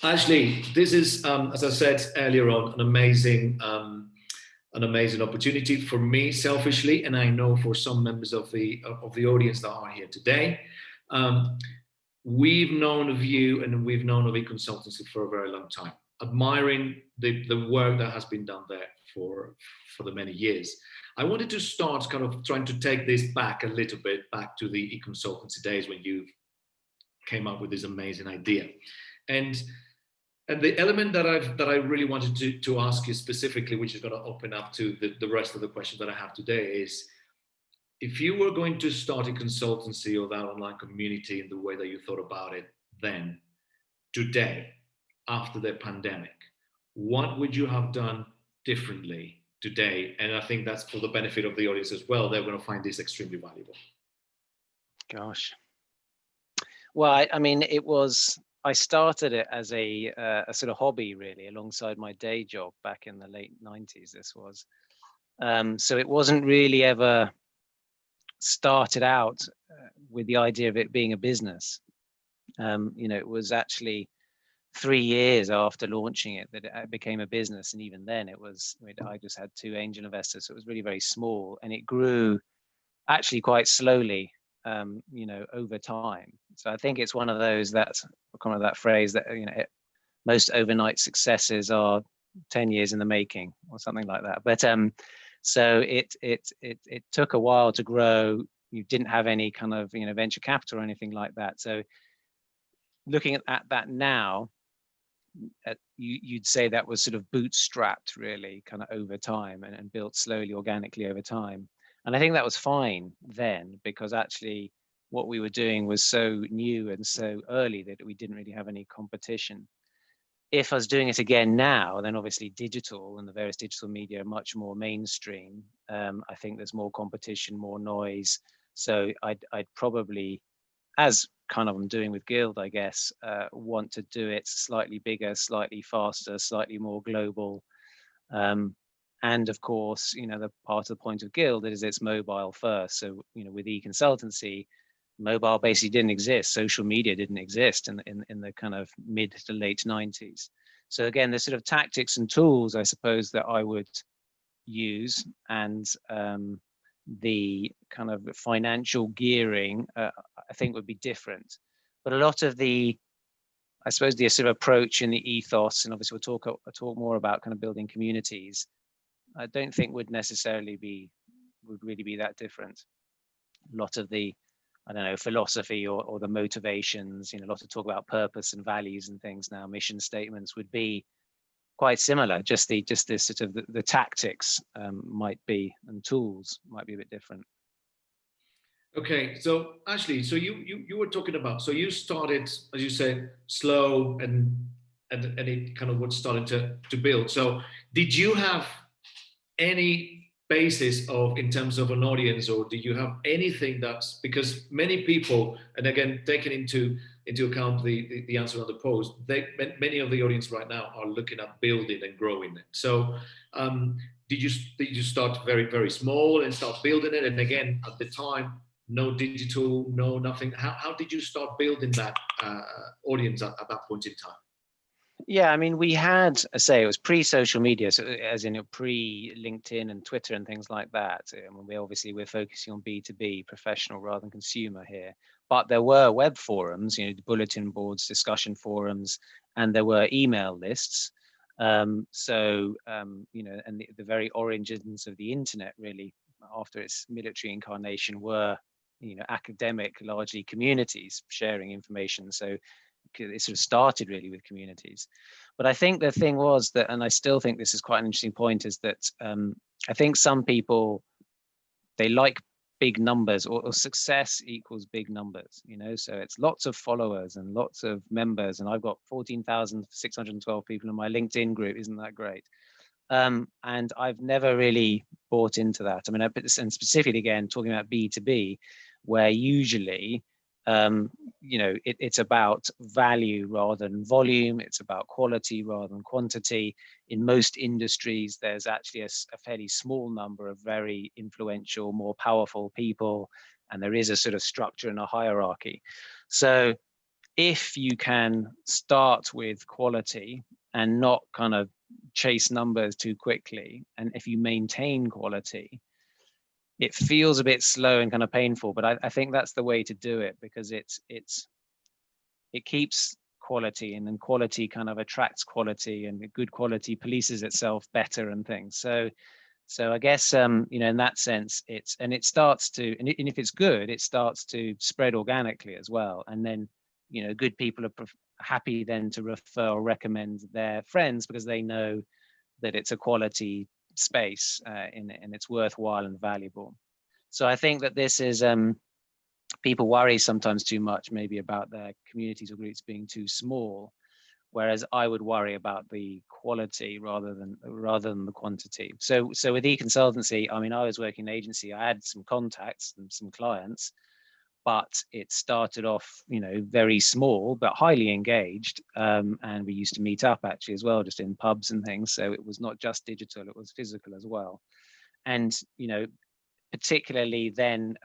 Ashley, this is, as I said earlier on, an amazing opportunity for me selfishly, and I know for some members of the audience that are here today. Um, we've known of you and we've known of e-consultancy for a very long time, admiring the work that has been done there for the many years. I wanted to start kind of trying to take this back a little bit, back to the e-consultancy days when you came up with this amazing idea. And and the element that I really wanted to ask you specifically, which is going to open up to the rest of the questions that I have today, is if you were going to start a consultancy or that online community in the way that you thought about it then, today, after the pandemic, what would you have done differently today? And I think that's for the benefit of the audience as well. They're going to find this extremely valuable. Gosh. Well, I mean, I started it as a sort of hobby, really, alongside my day job back in the late 90s. This was. So it wasn't really ever started out with the idea of it being a business. It was actually 3 years after launching it that it became a business. And even then I just had 2 angel investors. So it was really very small, and it grew actually quite slowly, over time. So I think it's one of those, that's kind of that phrase that, most overnight successes are 10 years in the making or something like that. But so it took a while to grow. You didn't have any kind of, venture capital or anything like that. So looking at that now, you'd say that was sort of bootstrapped really kind of over time and built slowly, organically over time. And I think that was fine then, because actually what we were doing was so new and so early that we didn't really have any competition. If I was doing it again now, then obviously digital and the various digital media are much more mainstream. I think there's more competition, more noise. So I'd probably, as kind of I'm doing with Guild, I guess, want to do it slightly bigger, slightly faster, slightly more global. And of course, the part of the point of Guild is it's mobile first. So, with e-consultancy, mobile basically didn't exist. Social media didn't exist in the kind of mid to late 90s. So again, the sort of tactics and tools, I suppose, that I would use, and the kind of financial gearing, I think would be different. But a lot of the, I suppose, the sort of approach and the ethos, and obviously we'll talk more about kind of building communities, I don't think would really be that different. A lot of the, I don't know, philosophy or the motivations, a lot of talk about purpose and values and things now, mission statements would be quite similar. Just this sort of the tactics might be, and tools might be a bit different. Okay, so Ashley, so you were talking about, so you started, as you said, slow and it kind of what started to build. So did you have any basis of, in terms of an audience, or do you have anything that's, because many people, and again, taking into account the answer on the post, many of the audience right now are looking at building and growing it. So did you start very, very small and start building it? And again, at the time, no digital, no nothing. How did you start building that audience at that point in time? Yeah, I mean, we had, it was pre-social media, so as in pre-LinkedIn and Twitter and things like that. We're focusing on B2B, professional rather than consumer here. But there were web forums, bulletin boards, discussion forums, and there were email lists. And the very origins of the internet, really, after its military incarnation, were, academic, largely communities sharing information. So it sort of started really with communities. But I think the thing was that, and I still think this is quite an interesting point, is that I think some people, they like big numbers, or success equals big numbers, so it's lots of followers and lots of members, and I've got 14,612 people in my LinkedIn group. Isn't that great? And I've never really bought into that. I mean, and specifically again, talking about B2B, where usually it's about value rather than volume. It's about quality rather than quantity. In most industries, there's actually a fairly small number of very influential, more powerful people, and there is a sort of structure and a hierarchy. So if you can start with quality and not kind of chase numbers too quickly, and if you maintain quality, it feels a bit slow and kind of painful, but I think that's the way to do it, because it keeps quality, and then quality kind of attracts quality, and good quality polices itself better and things. So I guess in that sense, it starts to, and if it's good, it starts to spread organically as well, and then good people are happy then to refer or recommend their friends, because they know that it's a quality space and it's worthwhile and valuable. So I think that this is people worry sometimes too much maybe about their communities or groups being too small, whereas I would worry about the quality rather than the quantity. So with e-consultancy, I mean, I was working in an agency, I had some contacts and some clients, but it started off, very small, but highly engaged. And we used to meet up actually as well, just in pubs and things. So it was not just digital, it was physical as well. And, particularly then,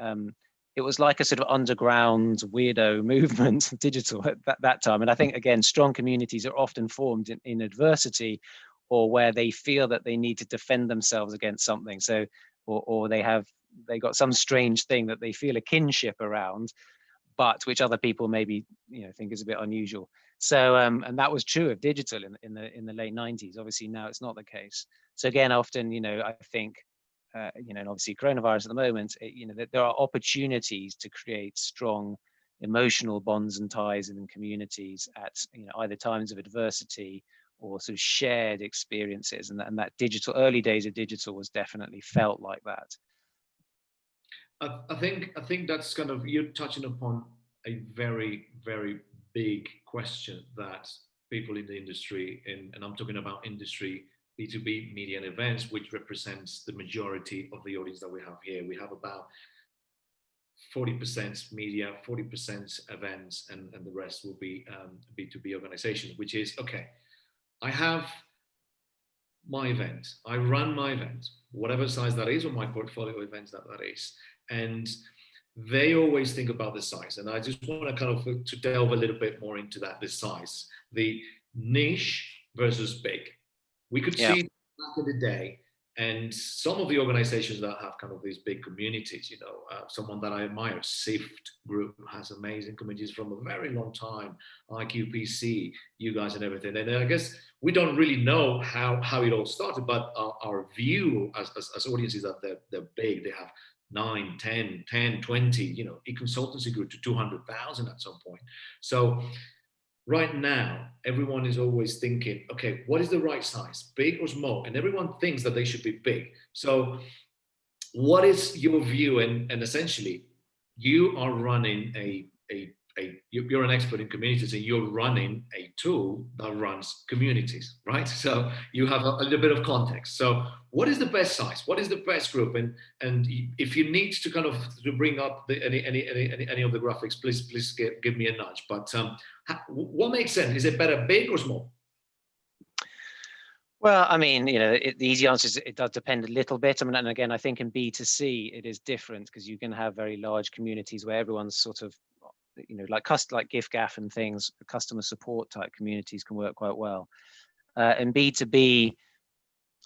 it was like a sort of underground weirdo movement, digital at that time. And I think, again, strong communities are often formed in adversity, or where they feel that they need to defend themselves against something. So, or they got some strange thing that they feel a kinship around, but which other people maybe think is a bit unusual. So and that was true of digital in the late 90s. Obviously now it's not the case. So again, often I think and obviously coronavirus at the moment, that there are opportunities to create strong emotional bonds and ties in communities at either times of adversity or sort of shared experiences, and that digital, early days of digital was definitely felt like that. I think that's kind of, you're touching upon a very, very big question that people in the industry, and I'm talking about industry, B2B, media and events, which represents the majority of the audience that we have here. We have about 40% media, 40% events, and the rest will be B2B organizations, which is, okay, I have my event, I run my event, whatever size that is, or my portfolio events that is. And they always think about the size. And I just want to kind of to delve a little bit more into that, the size, the niche versus big. We could see back in the day, and some of the organizations that have kind of these big communities, someone that I admire, SIFT Group, has amazing communities from a very long time, IQPC, you guys and everything. And I guess we don't really know how it all started, but our view as audiences that they're big, they have 9, 10, 20, e-consultancy grew to 200,000 at some point. So right now, everyone is always thinking, okay, what is the right size, big or small? And everyone thinks that they should be big. So what is your view? And essentially, you are running you're an expert in communities, and you're running a tool that runs communities, right? So you have a little bit of context. So what is the best size? What is the best group? And if you need to kind of to bring up any of the graphics, please give me a nudge. But what makes sense? Is it better big or small? Well, I mean, the easy answer is it does depend a little bit. I mean, and again, I think in B2C it is different, because you can have very large communities where everyone's sort of, like GIFGAF and things, customer support type communities can work quite well. In B2B,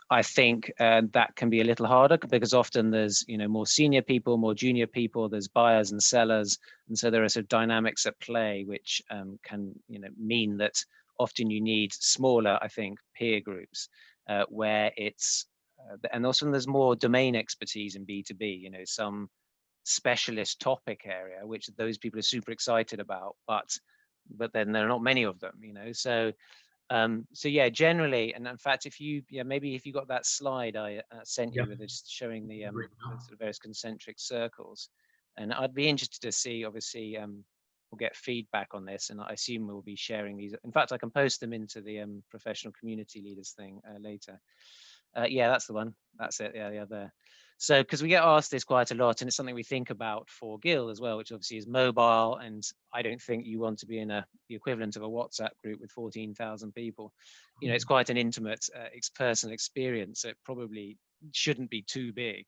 I think that can be a little harder, because often there's more senior people, more junior people, there's buyers and sellers, and so there are sort of dynamics at play which can mean that often you need smaller, I think, peer groups where it's and also there's more domain expertise in B2B, some specialist topic area which those people are super excited about, but then there are not many of them, so yeah, generally. And in fact, maybe if you got that slide I sent you with it, just showing the sort of various concentric circles, and I'd be interested to see, obviously we'll get feedback on this, and I assume we'll be sharing these. In fact, I can post them into the professional community leaders thing later. Yeah, that's the one. That's it. Yeah, there. So, because we get asked this quite a lot, and it's something we think about for Guild as well, which obviously is mobile, and I don't think you want to be in the equivalent of a WhatsApp group with 14,000 people. It's quite an intimate, personal experience, so it probably shouldn't be too big.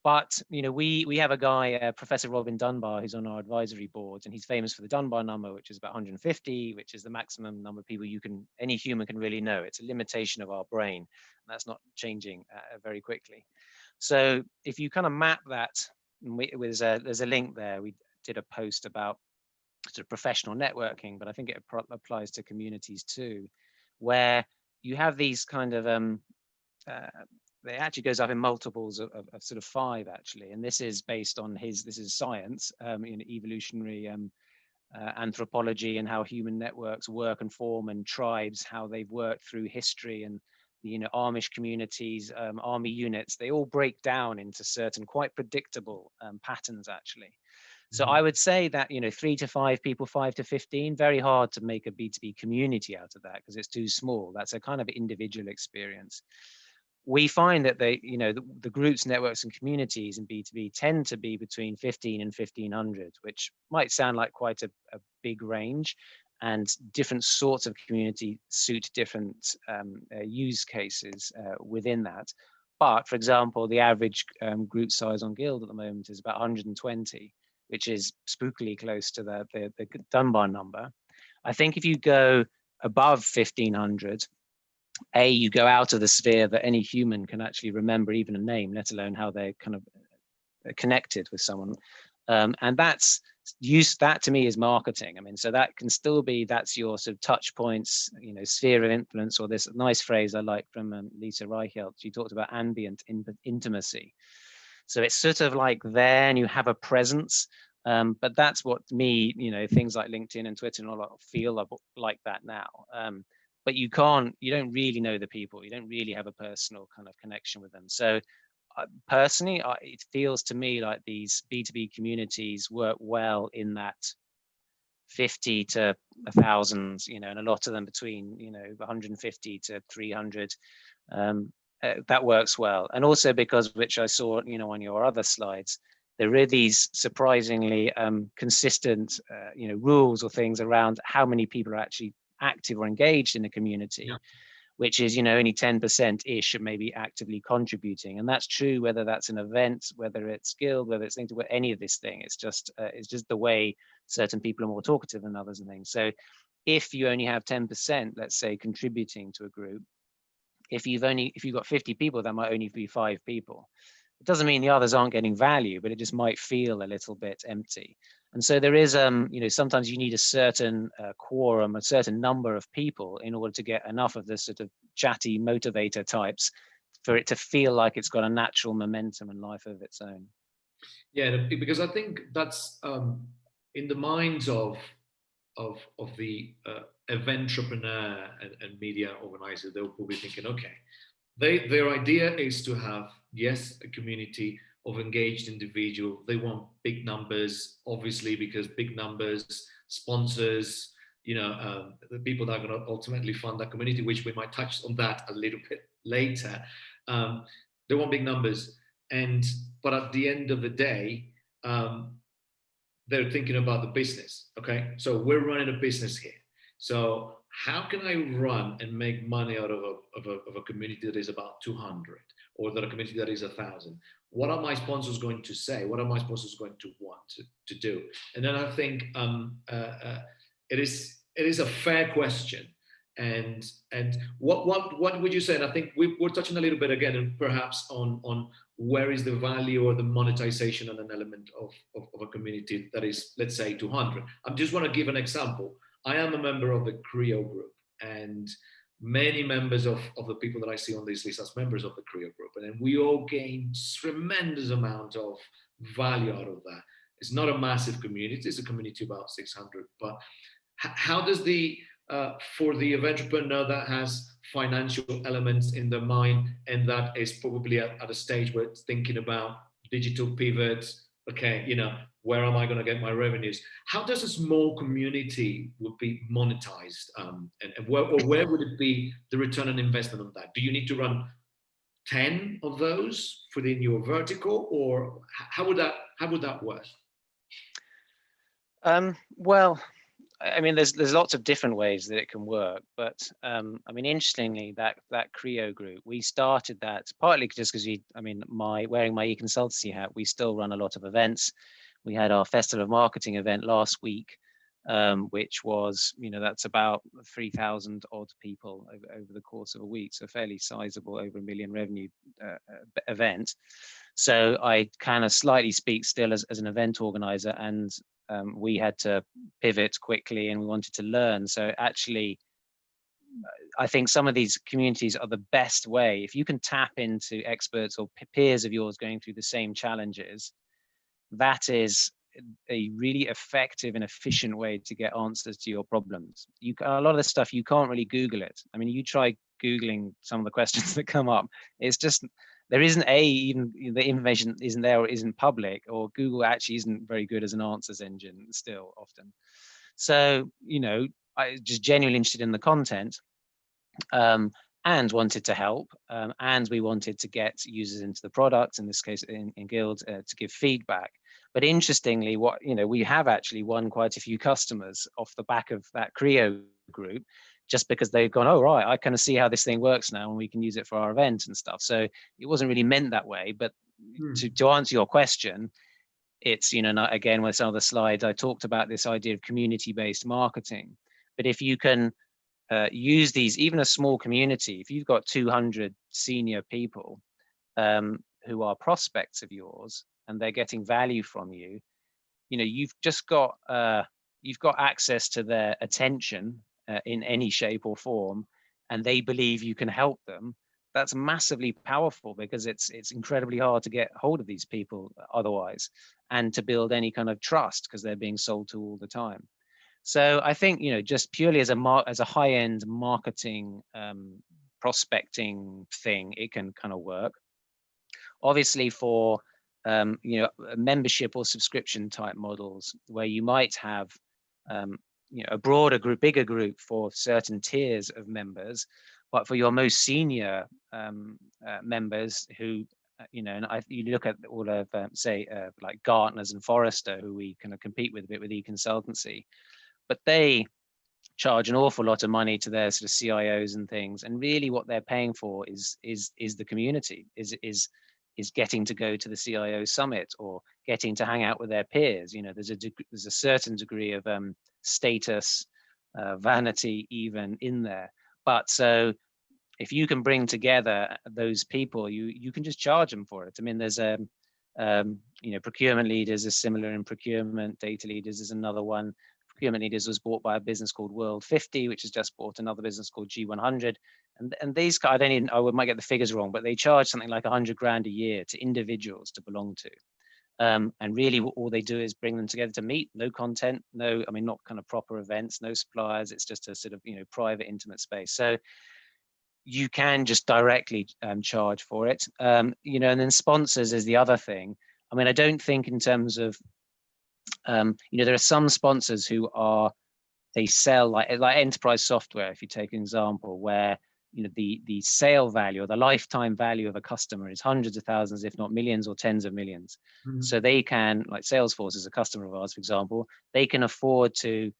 But we have a guy, Professor Robin Dunbar, who's on our advisory board, and he's famous for the Dunbar number, which is about 150, which is the maximum number of people any human can really know. It's a limitation of our brain, and that's not changing very quickly. So if you kind of map that, there's a link there. We did a post about sort of professional networking, but I think it applies to communities too, where you have these kind of it actually goes up in multiples of sort of 5 actually, and this is based on this is science, evolutionary anthropology, and how human networks work and form, and tribes, how they've worked through history, and Amish communities, army units, they all break down into certain quite predictable patterns actually. So I would say that 3 to 5 people, 5 to 15, very hard to make a B2B community out of that because it's too small. That's a kind of individual experience. We find that the groups, networks, and communities in B2B tend to be between 15 and 1500, which might sound like quite a big range, and different sorts of community suit different use cases within that. But for example, the average group size on Guild at the moment is about 120, which is spookily close to the Dunbar number. I think if you go above 1500, you go out of the sphere that any human can actually remember even a name, let alone how they're kind of connected with someone. And that to me is marketing. I mean, so that can still be, that's your sort of touch points, sphere of influence, or this nice phrase I like from Lisa Reichelt. She talked about ambient intimacy. So it's sort of like there, and you have a presence. But that's what things like LinkedIn and Twitter and all that feel like that now. But you don't really know the people. You don't really have a personal kind of connection with them. So personally, it feels to me like these B2B communities work well in that 50 to 1,000, and a lot of them between, 150 to 300. That works well. And also because, which I saw, on your other slides, there are these surprisingly consistent, rules or things around how many people are actually active or engaged in a community, which is, only 10%-ish maybe actively contributing. And that's true whether that's an event, whether it's Guild, whether it's linked to any of this thing. It's just the way certain people are more talkative than others and things. So if you only have 10%, let's say, contributing to a group, if you've got 50 people, that might only be 5 people. It doesn't mean the others aren't getting value, but it just might feel a little bit empty. And so there is, sometimes you need a certain quorum, a certain number of people in order to get enough of the sort of chatty motivator types for it to feel like it's got a natural momentum and life of its own. Yeah, because I think that's in the minds of the eventrepreneur and media organizer. They'll be thinking, okay, their idea is to have, yes, a community of engaged individual. They want big numbers, obviously, because big numbers, sponsors, the people that are going to ultimately fund that community, which we might touch on that a little bit later. They want big numbers, but at the end of the day, they're thinking about the business. Okay, so we're running a business here. So how can I run and make money out of a community that is about 200, or that a community that is 1,000? What are my sponsors going to say? What are my sponsors going to want to do? And then I think it is a fair question. And what would you say? And I think we're touching a little bit again, and perhaps on where is the value or the monetization on an element of a community that is, let's say, 200. I just want to give an example. I am a member of the Creo group, and many members of the people that I see on this list as members of the Creo group, and then we all gain tremendous amount of value out of that. It's not a massive community; it's a community of about 600. But how does for the entrepreneur that has financial elements in their mind, and that is probably at a stage where it's thinking about digital pivots, okay, where am I going to get my revenues? How does a small community would be monetized, and where would it be the return on investment on that? Do you need to run 10 of those within your vertical, or how would that work? Well, I mean, there's lots of different ways that it can work, but I mean, interestingly, that Creo group, we started that partly just because wearing my e-consultancy hat, we still run a lot of events. We had our Festival of Marketing event last week, which was, that's about 3,000 odd people over the course of a week, so fairly sizable, over $1 million revenue event. So I kind of slightly speak still as an event organizer, and we had to pivot quickly, and we wanted to learn. So actually, I think some of these communities are the best way. If you can tap into experts or peers of yours going through the same challenges, that is a really effective and efficient way to get answers to your problems. A lot of this stuff, you can't really Google it. I mean, you try Googling some of the questions that come up. It's just, there isn't even the information isn't there or isn't public, or Google actually isn't very good as an answers engine still often. So, I just genuinely interested in the content, and wanted to help, and we wanted to get users into the product, in this case in Guild, to give feedback. But interestingly, we have actually won quite a few customers off the back of that Creo group, just because they've gone, oh right, I kind of see how this thing works now, and we can use it for our event and stuff. So it wasn't really meant that way, but to answer your question, it's, again, with some of the slides, I talked about this idea of community-based marketing. But if you can use these, even a small community, if you've got 200 senior people who are prospects of yours, and they're getting value from you, you've just got access to their attention in any shape or form, and they believe you can help them. That's massively powerful, because it's incredibly hard to get hold of these people otherwise, and to build any kind of trust, because they're being sold to all the time. So I think, just purely as a high-end marketing prospecting thing, it can kind of work. Obviously, for membership or subscription type models, where you might have a broader group, bigger group for certain tiers of members, but for your most senior members who, and you look at all of say like Gartners and Forrester, who we kind of compete with a bit with e-consultancy, but they charge an awful lot of money to their sort of CIOs and things, and really what they're paying for is the community, is getting to go to the CIO summit, or getting to hang out with their peers. There's a certain degree of status, vanity even in there. But so if you can bring together those people, you can just charge them for it. I mean, there's procurement leaders is similar in procurement. Data leaders is another one. Procurement leaders was bought by a business called World 50, which has just bought another business called G100. And these guys, I might get the figures wrong, but they charge something like 100 grand a year to individuals to belong to. And really all they do is bring them together to meet. No content, not kind of proper events, no suppliers. It's just a sort of, private, intimate space. So you can just directly charge for it. And then sponsors is the other thing. I mean, I don't think in terms of, there are some sponsors who they sell like enterprise software, if you take an example, where the sale value or the lifetime value of a customer is hundreds of thousands, if not millions or tens of millions. Mm-hmm. So they can, like Salesforce is a customer of ours, for example, they can afford to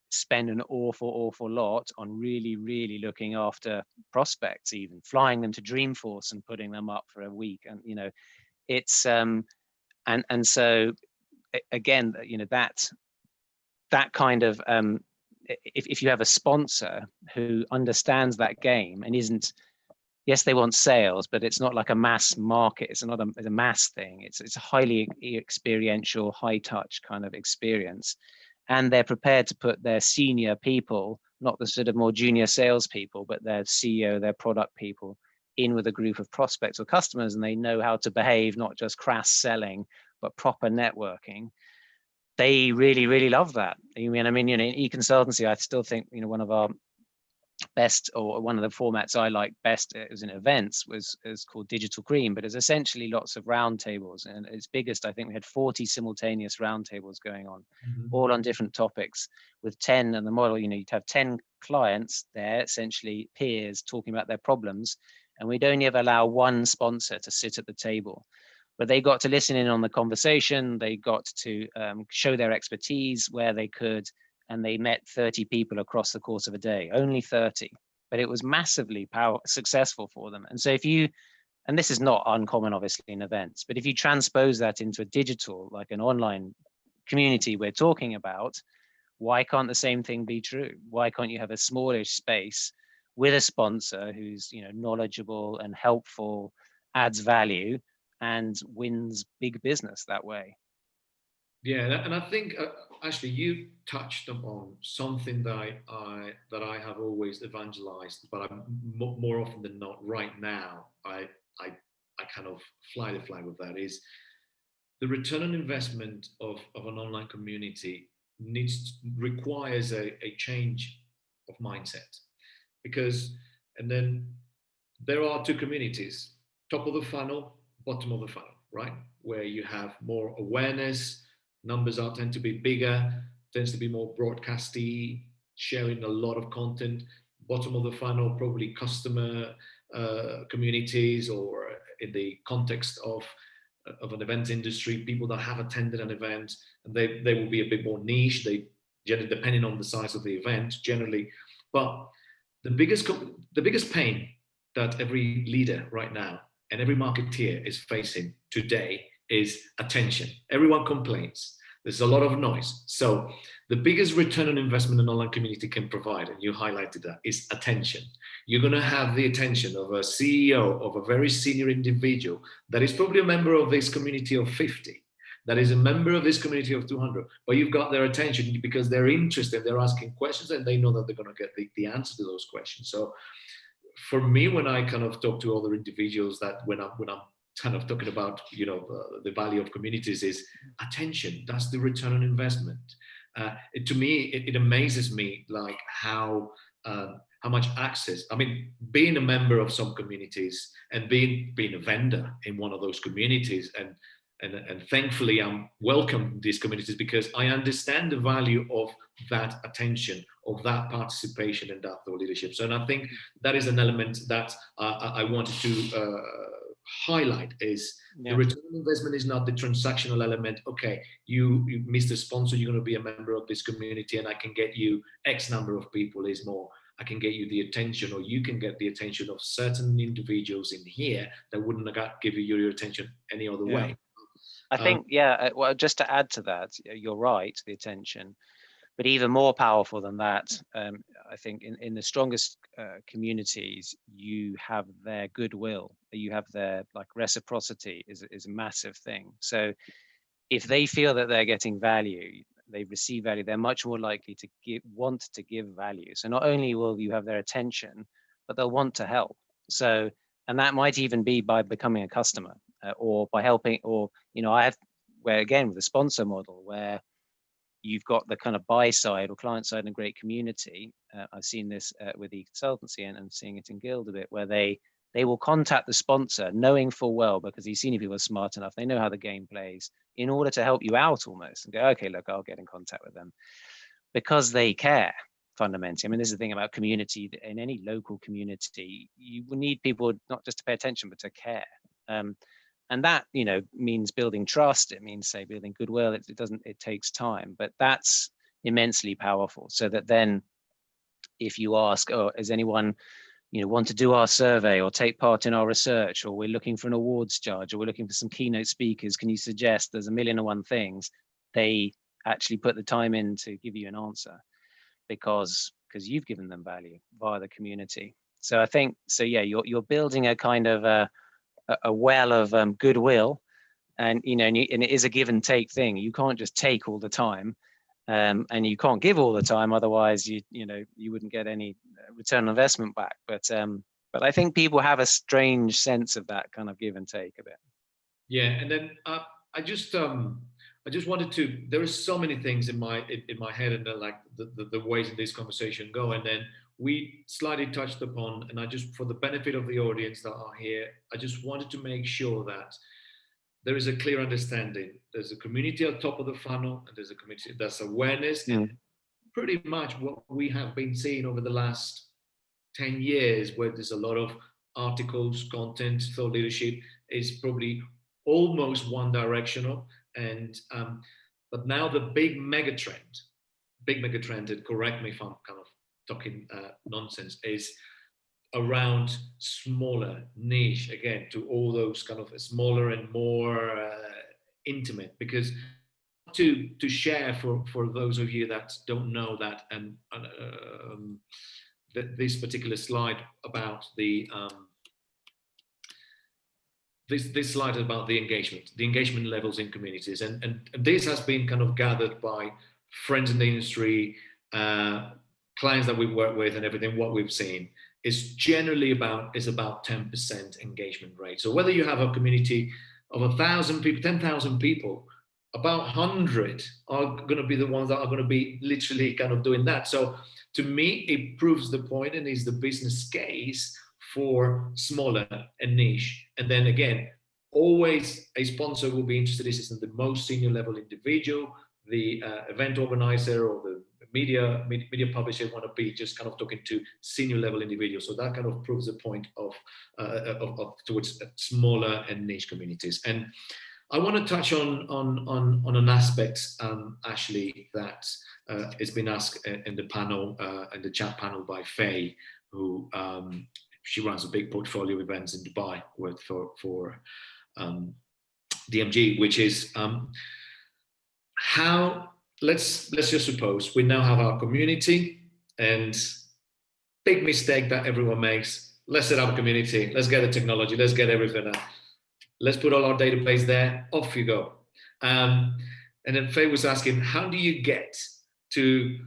spend an awful lot on really, really looking after prospects, even flying them to Dreamforce and putting them up for a week. And, it's, and so again, that kind of, if you have a sponsor who understands that game and isn't, yes, they want sales, but it's not like a mass market. It's not a mass thing. It's a highly experiential, high touch kind of experience. And they're prepared to put their senior people, not the sort of more junior salespeople, but their CEO, their product people, in with a group of prospects or customers, and they know how to behave, not just crass selling, but proper networking. They really, really love that. In e-consultancy, I still think, one of our best, or one of the formats I like best, it was in events, is called Digital Green, but it's essentially lots of roundtables. And its biggest, I think we had 40 simultaneous roundtables going on, all on different topics, with 10, and the model, you'd have 10 clients there, essentially peers, talking about their problems. And we'd only ever allow one sponsor to sit at the table. But they got to listen in on the conversation. They got to show their expertise where they could, and they met 30 people across the course of a day, only 30, but it was massively successful for them. And so if you, and this is not uncommon obviously in events, but if you transpose that into a digital, like an online community we're talking about, why can't the same thing be true? Why can't you have a smallish space with a sponsor who's, you know, knowledgeable and helpful, adds value, and wins big business that way? Yeah, and I think Ashley, you touched upon something that I have always evangelized, but I'm more often than not right now I I kind of fly the flag with that, is the return on investment of an online community requires a change of mindset, because and then there are two communities: top of the funnel, bottom of the funnel, right? Where you have more awareness, numbers are tend to be bigger, tends to be more broadcasty, sharing a lot of content. Bottom of the funnel, probably customer communities, or in the context of an events industry, people that have attended an event, and they will be a bit more niche. They generally, depending on the size of the event, generally. But the biggest pain that every leader right now and every marketeer is facing today is attention. Everyone complains. There's a lot of noise. So the biggest return on investment an online community can provide, and you highlighted that, is attention. You're going to have the attention of a CEO, of a very senior individual that is probably a member of this community of 50, that is a member of this community of 200, but you've got their attention because they're interested, they're asking questions, and they know that they're going to get the answer to those questions. So for me, when I kind of talk to other individuals, that when I'm kind of talking about, you know, the value of communities is attention. That's the return on investment. To me, it amazes me, like how much access. I mean, being a member of some communities and being a vendor in one of those communities, and thankfully I'm welcome these communities because I understand the value of that attention, of that participation, and that thought leadership. So, and I think that is an element that I wanted to highlight, is the return on investment is not the transactional element. Okay, you Mr. Sponsor, you're going to be a member of this community and I can get you X number of people. Is more, I can get you the attention, or you can get the attention of certain individuals in here that wouldn't have give you your attention any other way. I think, well, just to add to that, you're right, the attention, but even more powerful than that, I think in the strongest communities, you have their goodwill, you have their, like, reciprocity is a massive thing. So if they feel that they're getting value, they receive value, they're much more likely to want to give value. So not only will you have their attention, but they'll want to help. So, and that might even be by becoming a customer, or by helping, or, you know, I have, where again, with the sponsor model, where you've got the kind of buy side or client side in a great community. I've seen this with the consultancy, and seeing it in Guild a bit, where they will contact the sponsor knowing full well, because these senior people are smart enough, they know how the game plays, in order to help you out almost, and go, okay, look, I'll get in contact with them, because they care fundamentally. I mean, this is the thing about community. In any local community, you will need people not just to pay attention, but to care. And that, you know, means building trust. It means, say, building goodwill. It takes time, but that's immensely powerful. So that then, if you ask, oh, is anyone, you know, want to do our survey or take part in our research, or we're looking for an awards judge, or we're looking for some keynote speakers, can you suggest? There's a million and one things. They actually put the time in to give you an answer, because you've given them value via the community. So I think, so yeah, you're building a kind of a well of goodwill, and, you know, and it is a give and take thing. You can't just take all the time, and you can't give all the time, otherwise you wouldn't get any return on investment back. But I think people have a strange sense of that kind of give and take a bit. Yeah, and then I just wanted to. There are so many things in my head, and then, like, the ways in this conversation go, and then we slightly touched upon, and I just, for the benefit of the audience that are here, I just wanted to make sure that there is a clear understanding. There's a community at the top of the funnel, and there's a community that's awareness. And pretty much what we have been seeing over the last 10 years, where there's a lot of articles, content, thought leadership, is probably almost one directional. And but now the big mega trend big mega trend, and correct me if I'm kind of talking nonsense, is around smaller niche, again, to all those kind of smaller and more intimate, because to share for those of you that don't know that, this particular slide about the this slide about the engagement levels in communities, and this has been kind of gathered by friends in the industry, clients that we work with, and everything. What we've seen is generally about 10% engagement rate. So whether you have a community of 1,000 people, 10,000 people, about 100 are going to be the ones that are going to be literally kind of doing that. So to me, it proves the point and is the business case for smaller and niche. And then again, always a sponsor will be interested in the most senior level individual, the event organizer or the media publisher want to be just kind of talking to senior level individuals. So that kind of proves the point of towards smaller and niche communities. And I want to touch on an aspect, Ashley, that has been asked in the panel, in the chat panel by Faye, who she runs a big portfolio of events in Dubai for DMG, which is how, let's just suppose we now have our community, and big mistake that everyone makes. Let's set up a community. Let's get the technology. Let's get everything up. Let's put all our database there. Off you go. And then Faye was asking, how do you get to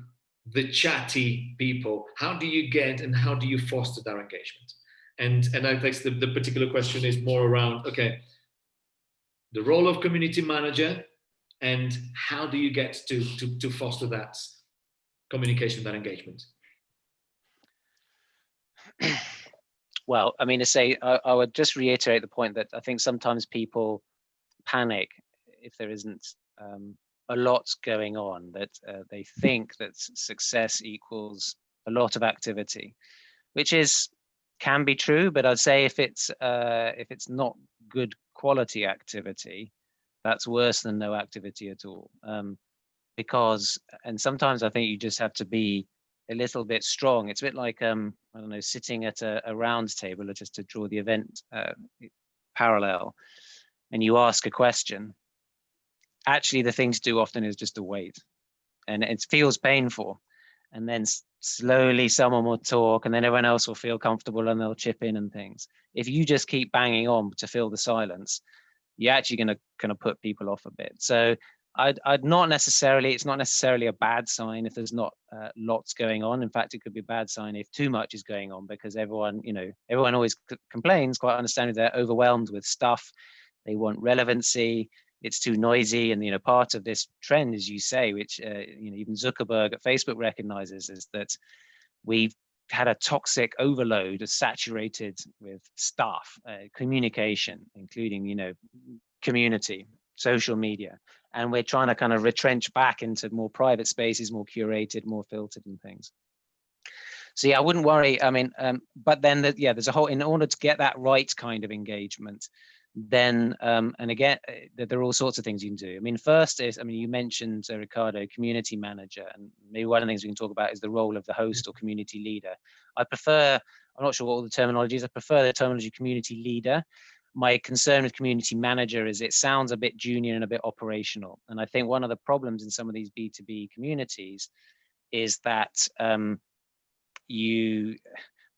the chatty people? How do you get and how do you foster their engagement? And I think the particular question is more around, okay, the role of community manager, and how do you get to foster that communication, that engagement? Well, I mean, to say, I would just reiterate the point that I think sometimes people panic if there isn't a lot going on, that they think that success equals a lot of activity, which can be true, but I'd say if it's not good quality activity, that's worse than no activity at all. Because, and sometimes I think you just have to be a little bit strong. It's a bit like, I don't know, sitting at a round table, or just to draw the event parallel, and you ask a question. Actually, the thing to do often is just to wait, and it feels painful. And then slowly someone will talk, and then everyone else will feel comfortable and they'll chip in and things. If you just keep banging on to fill the silence, you're actually going to kind of put people off a bit. So I'd not necessarily, it's not necessarily a bad sign if there's not lots going on. In fact, it could be a bad sign if too much is going on, because everyone always complains, quite understandably, they're overwhelmed with stuff. They want relevancy. It's too noisy. And, part of this trend, as you say, which, even Zuckerberg at Facebook recognizes, is that we've had a toxic overload, saturated with stuff, communication, including, community, social media. And we're trying to kind of retrench back into more private spaces, more curated, more filtered and things. So yeah, I wouldn't worry. I mean, but then there's a whole, in order to get that right kind of engagement, then, and again, there are all sorts of things you can do. I mean, first is, you mentioned, Ricardo, community manager, and maybe one of the things we can talk about is the role of the host or community leader. I'm not sure what all the terminology is. I prefer the terminology community leader. My concern with community manager is it sounds a bit junior and a bit operational. And I think one of the problems in some of these B2B communities is that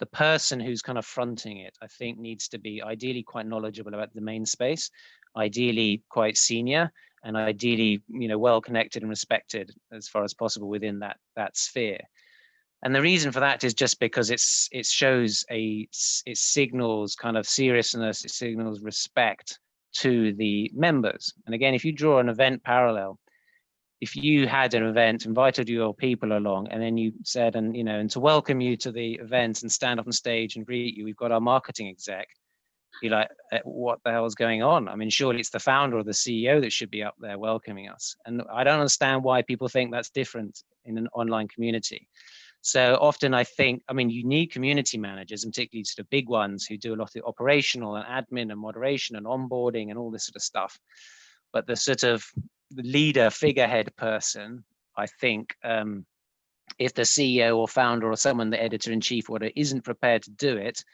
the person who's kind of fronting it, I think, needs to be ideally quite knowledgeable about the domain space, ideally quite senior, and ideally, well connected and respected as far as possible within that sphere. And the reason for that is just because it signals kind of seriousness, it signals respect to the members. And again, if you draw an event parallel, if you had an event, invited your people along, and then you said, and to welcome you to the event and stand up on stage and greet you, we've got our marketing exec. You're like, what the hell is going on? I mean, surely it's the founder or the CEO that should be up there welcoming us. And I don't understand why people think that's different in an online community. So often I think, you need community managers, and particularly sort of big ones who do a lot of operational and admin and moderation and onboarding and all this sort of stuff. But the sort of the leader, figurehead person, I think if the CEO or founder or someone, the editor-in-chief or whatever, isn't prepared to do it,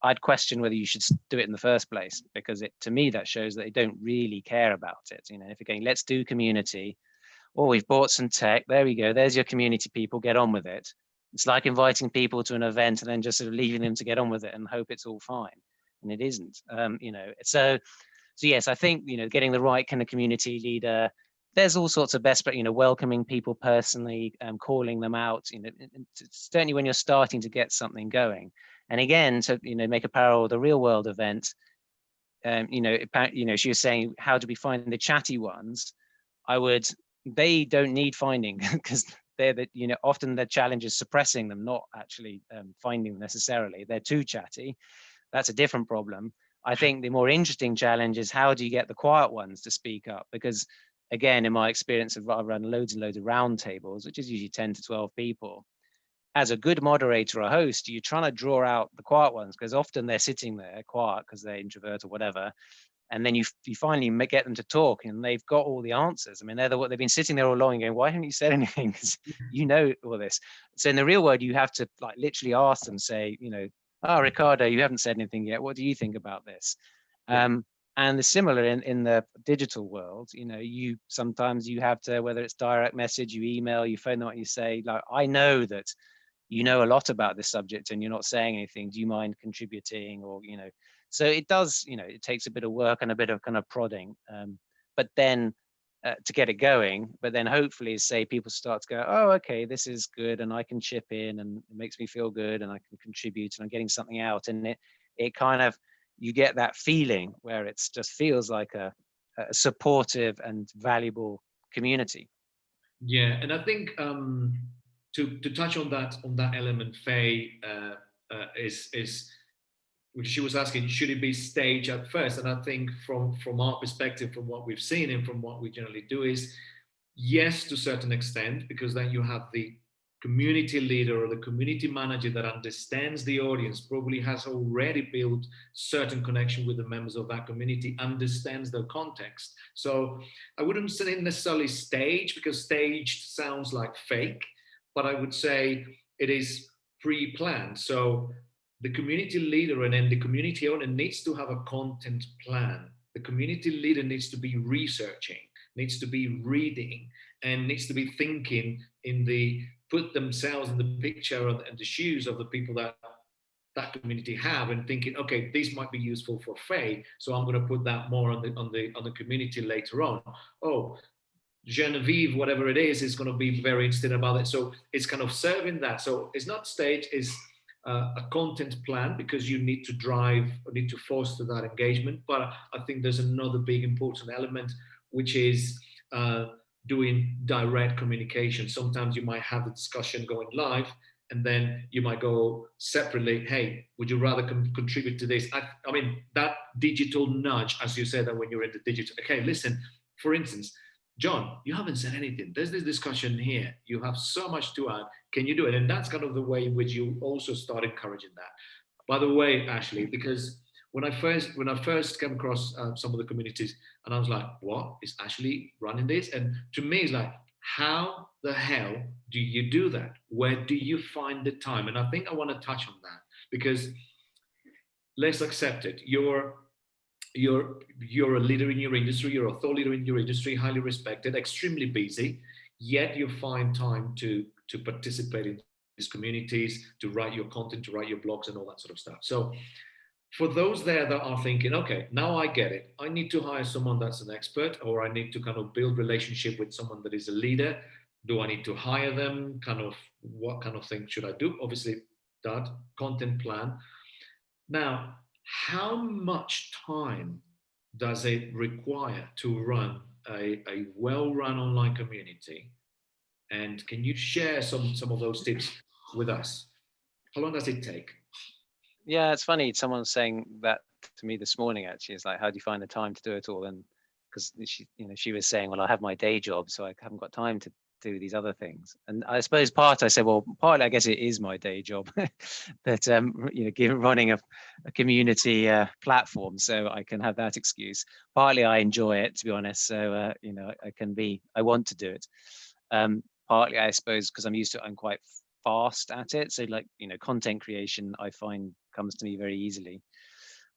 I'd question whether you should do it in the first place, because to me, that shows that they don't really care about it. You know, if you're going, let's do community, or we've bought some tech, there we go, there's your community people, get on with it. It's like inviting people to an event and then just sort of leaving them to get on with it and hope it's all fine. And it isn't, you know, so yes, I think, you know, getting the right kind of community leader, there's all sorts of best, but, you know, welcoming people personally, calling them out, you know, certainly when you're starting to get something going. And again, to, you know, make a parallel with a real world event, you know, she was saying, how do we find the chatty ones? They don't need finding, because they're the, you know, often the challenge is suppressing them, not actually finding them necessarily. They're too chatty. That's a different problem. I think the more interesting challenge is, how do you get the quiet ones to speak up? Because again, in my experience, I've run loads and loads of round tables, which is usually 10 to 12 people. As a good moderator or host, you're trying to draw out the quiet ones, because often they're sitting there quiet because they're introvert or whatever. And then you finally get them to talk, and they've got all the answers. I mean, they've been sitting there all along and going, why haven't you said anything? Because you know all this. So in the real world, you have to like literally ask them, say, you know, oh, Ricardo, you haven't said anything yet. What do you think about this? And the similar in the digital world, you know, sometimes you have to, whether it's direct message, you email, you phone them, what you say, like, I know that you know a lot about this subject and you're not saying anything. Do you mind contributing? Or, you know, so it does, you know, it takes a bit of work and a bit of kind of prodding, but then to get it going. But then hopefully, say, people start to go, oh, okay, this is good, and I can chip in, and it makes me feel good, and I can contribute, and I'm getting something out. And it kind of, you get that feeling where it's just feels like a supportive and valuable community. Yeah, and I think to touch on that element, Faye, is she was asking, should it be staged at first? And I think from our perspective, from what we've seen and from what we generally do, is yes, to a certain extent, because then you have the community leader or the community manager that understands the audience, probably has already built certain connection with the members of that community, understands their context. So I wouldn't say necessarily stage, because staged sounds like fake, but I would say it is pre-planned. So the community leader and then the community owner needs to have a content plan. The community leader needs to be researching, needs to be reading, and needs to be thinking put themselves in the picture and the shoes of the people that community have, and thinking, okay, this might be useful for Faye, so I'm going to put that more on the community later on. Oh, Genevieve, whatever it is going to be very interested about it. So it's kind of serving that. So it's not stage, it's a content plan, because you need to foster that engagement. But I think there's another big important element, which is doing direct communication. Sometimes you might have the discussion going live, and then you might go separately, hey, would you rather contribute to this? I mean, that digital nudge, as you said, that when you're in the digital, okay, listen, for instance, John, you haven't said anything. There's this discussion here. You have so much to add. Can you do it? And that's kind of the way in which you also start encouraging that. By the way, Ashley, because when I first came across some of the communities, and I was like, what, is Ashley running this? And to me, it's like, how the hell do you do that? Where do you find the time? And I think I want to touch on that, because let's accept it. You're a leader in your industry, you're a thought leader in your industry, highly respected, extremely busy, yet you find time to participate in these communities, to write your content, to write your blogs and all that sort of stuff. So for those there that are thinking, okay, now I get it, I need to hire someone that's an expert, or I need to kind of build relationship with someone that is a leader. Do I need to hire them? Kind of what kind of thing should I do? Obviously, that content plan. Now, how much time does it require to run a well-run online community? And can you share some of those tips with us? How long does it take? Yeah, it's funny. Someone was saying that to me this morning, actually. It's like, how do you find the time to do it all? And because she was saying, well, I have my day job, so I haven't got time to do these other things. And I suppose I said, well, partly I guess it is my day job, that running a community platform, so I can have that excuse. Partly I enjoy it, to be honest. So I want to do it. partly, I suppose, because I'm used to it, I'm quite fast at it. So like, content creation, I find comes to me very easily.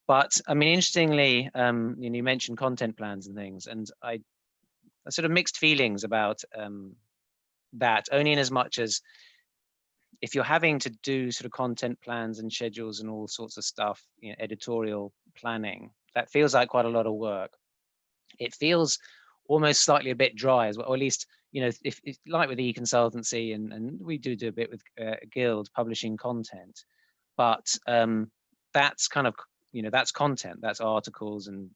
But I mean, interestingly, you mentioned content plans and things, and I sort of mixed feelings about that, only in as much as if you're having to do sort of content plans and schedules and all sorts of stuff, editorial planning, that feels like quite a lot of work. It feels almost slightly a bit dry as well, or at least, if like with e-consultancy, and we do a bit with Guild publishing content, but that's kind of, that's content, that's articles and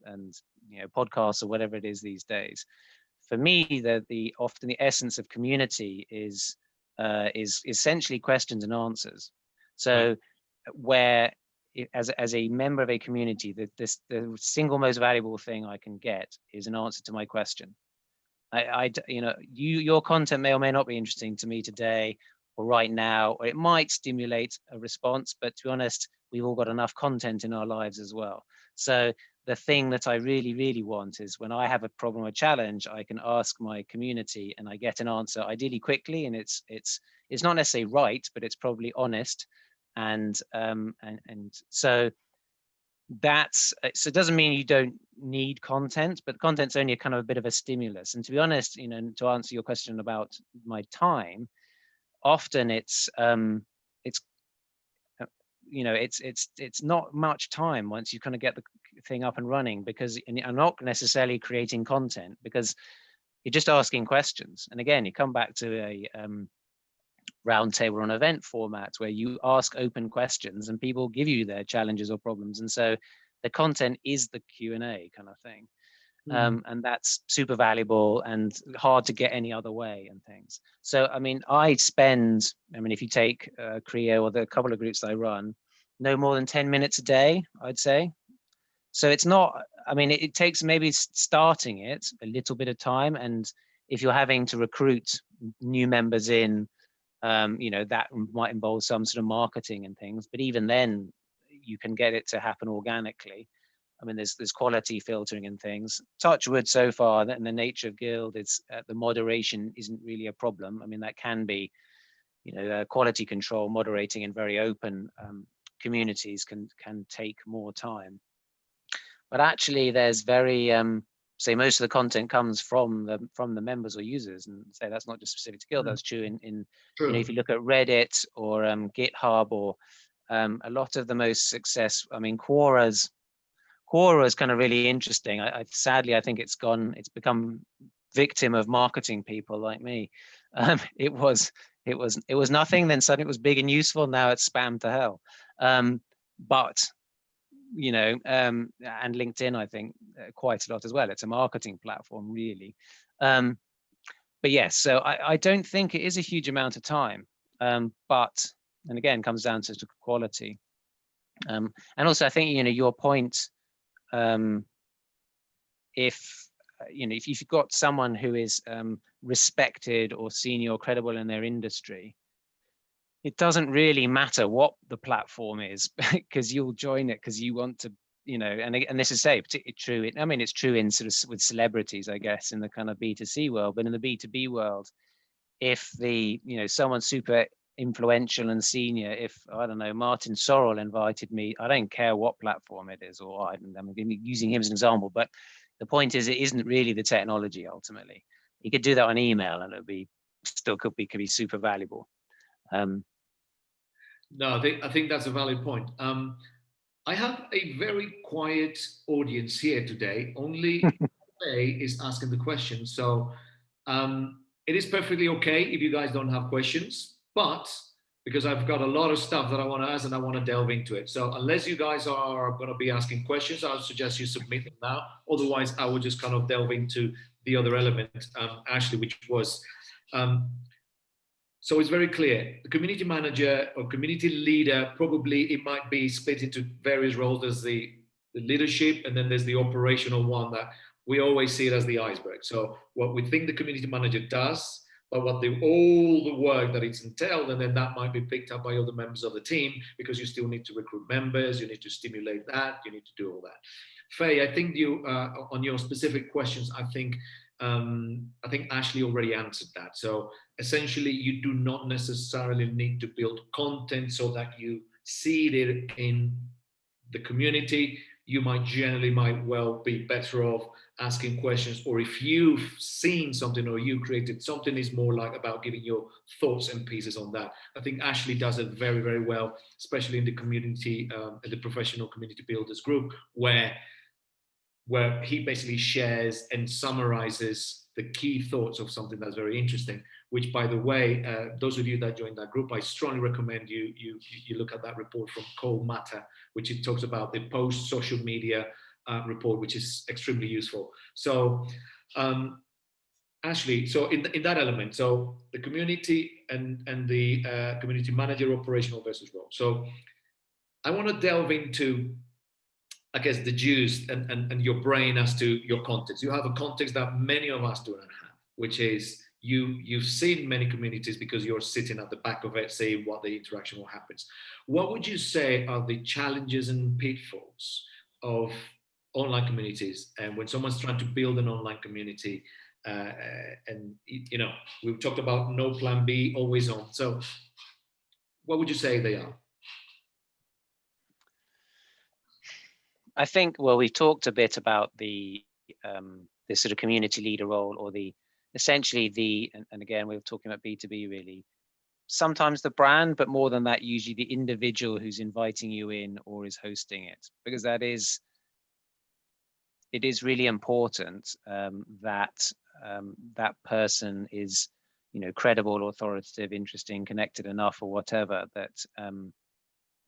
podcasts or whatever it is these days. For me, often the essence of community is essentially questions and answers. So where as a member of a community, the single most valuable thing I can get is an answer to my question. Your content may or may not be interesting to me today or right now, or it might stimulate a response, but to be honest, we've all got enough content in our lives as well. So the thing that I really, really want is when I have a problem or challenge, I can ask my community and I get an answer, ideally quickly, and it's not necessarily right, but it's probably honest. And so it doesn't mean you don't need content, but content's only a kind of a bit of a stimulus. And to be honest, to answer your question about my time, often it's not much time once you kind of get the thing up and running, because I'm not necessarily creating content, because you're just asking questions. And again, you come back to a roundtable or an event format where you ask open questions and people give you their challenges or problems. And so the content is the Q&A kind of thing. And that's super valuable and hard to get any other way and things. So, I mean, if you take Creo or the couple of groups that I run, no more than 10 minutes a day, I'd say. So it's not, it takes maybe starting it a little bit of time. And if you're having to recruit new members in, that might involve some sort of marketing and things, but even then you can get it to happen organically. There's quality filtering and things. Touch wood, so far, and the nature of Guild is the moderation isn't really a problem. That can be, quality control, moderating in very open communities can take more time. But actually, there's very say most of the content comes from the members or users, and say that's not just specific to Guild. That's true in if you look at Reddit or GitHub or a lot of the most success. Quora is kind of really interesting. Sadly, I think it's become victim of marketing people like me. It was nothing, then suddenly it was big and useful. Now it's spam to hell. But and LinkedIn, I think, quite a lot as well. It's a marketing platform, really. But yes, so I don't think it is a huge amount of time. But, and again, comes down to quality. And also, I think, your point, if you've got someone who is respected or senior or credible in their industry, it doesn't really matter what the platform is, because you'll join it because you want to, and this is particularly true. It's true in sort of with celebrities, I guess, in the kind of B2C world, but in the B2B world, if someone super influential and senior, if I don't know, Martin Sorrell invited me, I don't care what platform it is, or I'm using him as an example, but the point is, it isn't really the technology ultimately. You could do that on email and it could be super valuable. No, I think that's a valid point. I have a very quiet audience here today. Only Faye is asking the question. So it is perfectly okay if you guys don't have questions, but because I've got a lot of stuff that I want to ask and I want to delve into it. So unless you guys are going to be asking questions, I would suggest you submit them now. Otherwise, I will just kind of delve into the other element, Ashley, which was... So it's very clear. The community manager or community leader, probably it might be split into various roles. There's the leadership, and then there's the operational one that we always see it as the iceberg. So what we think the community manager does, but all the work that it's entailed, and then that might be picked up by other members of the team, because you still need to recruit members, you need to stimulate that, you need to do all that. Faye, I think you, on your specific questions, I think I think Ashley already answered that. So essentially, you do not necessarily need to build content so that you see it in the community. You might well be better off asking questions, or if you've seen something or you created something, is more like about giving your thoughts and pieces on that. I think Ashley does it very, very well, especially in the community, in the professional community builders group, where he basically shares and summarizes the key thoughts of something that's very interesting. Which, by the way, those of you that joined that group, I strongly recommend you look at that report from Cole Matter, which it talks about the post social media report, which is extremely useful. So, Ashley, so in that element, so the community and the community manager operational versus role. So I want to delve into, I guess, the juice and your brain as to your context. You have a context that many of us do not have, which is you've seen many communities because you're sitting at the back of it, saying what the interaction will happens. What would you say are the challenges and pitfalls of online communities? And when someone's trying to build an online community, and we've talked about no plan B, always on. So what would you say they are? I think, well, we've talked a bit about the sort of community leader role, or essentially and again, we were talking about B2B really, sometimes the brand, but more than that, usually the individual who's inviting you in or is hosting it, because it is really important that that person is, credible, authoritative, interesting, connected enough, or whatever, that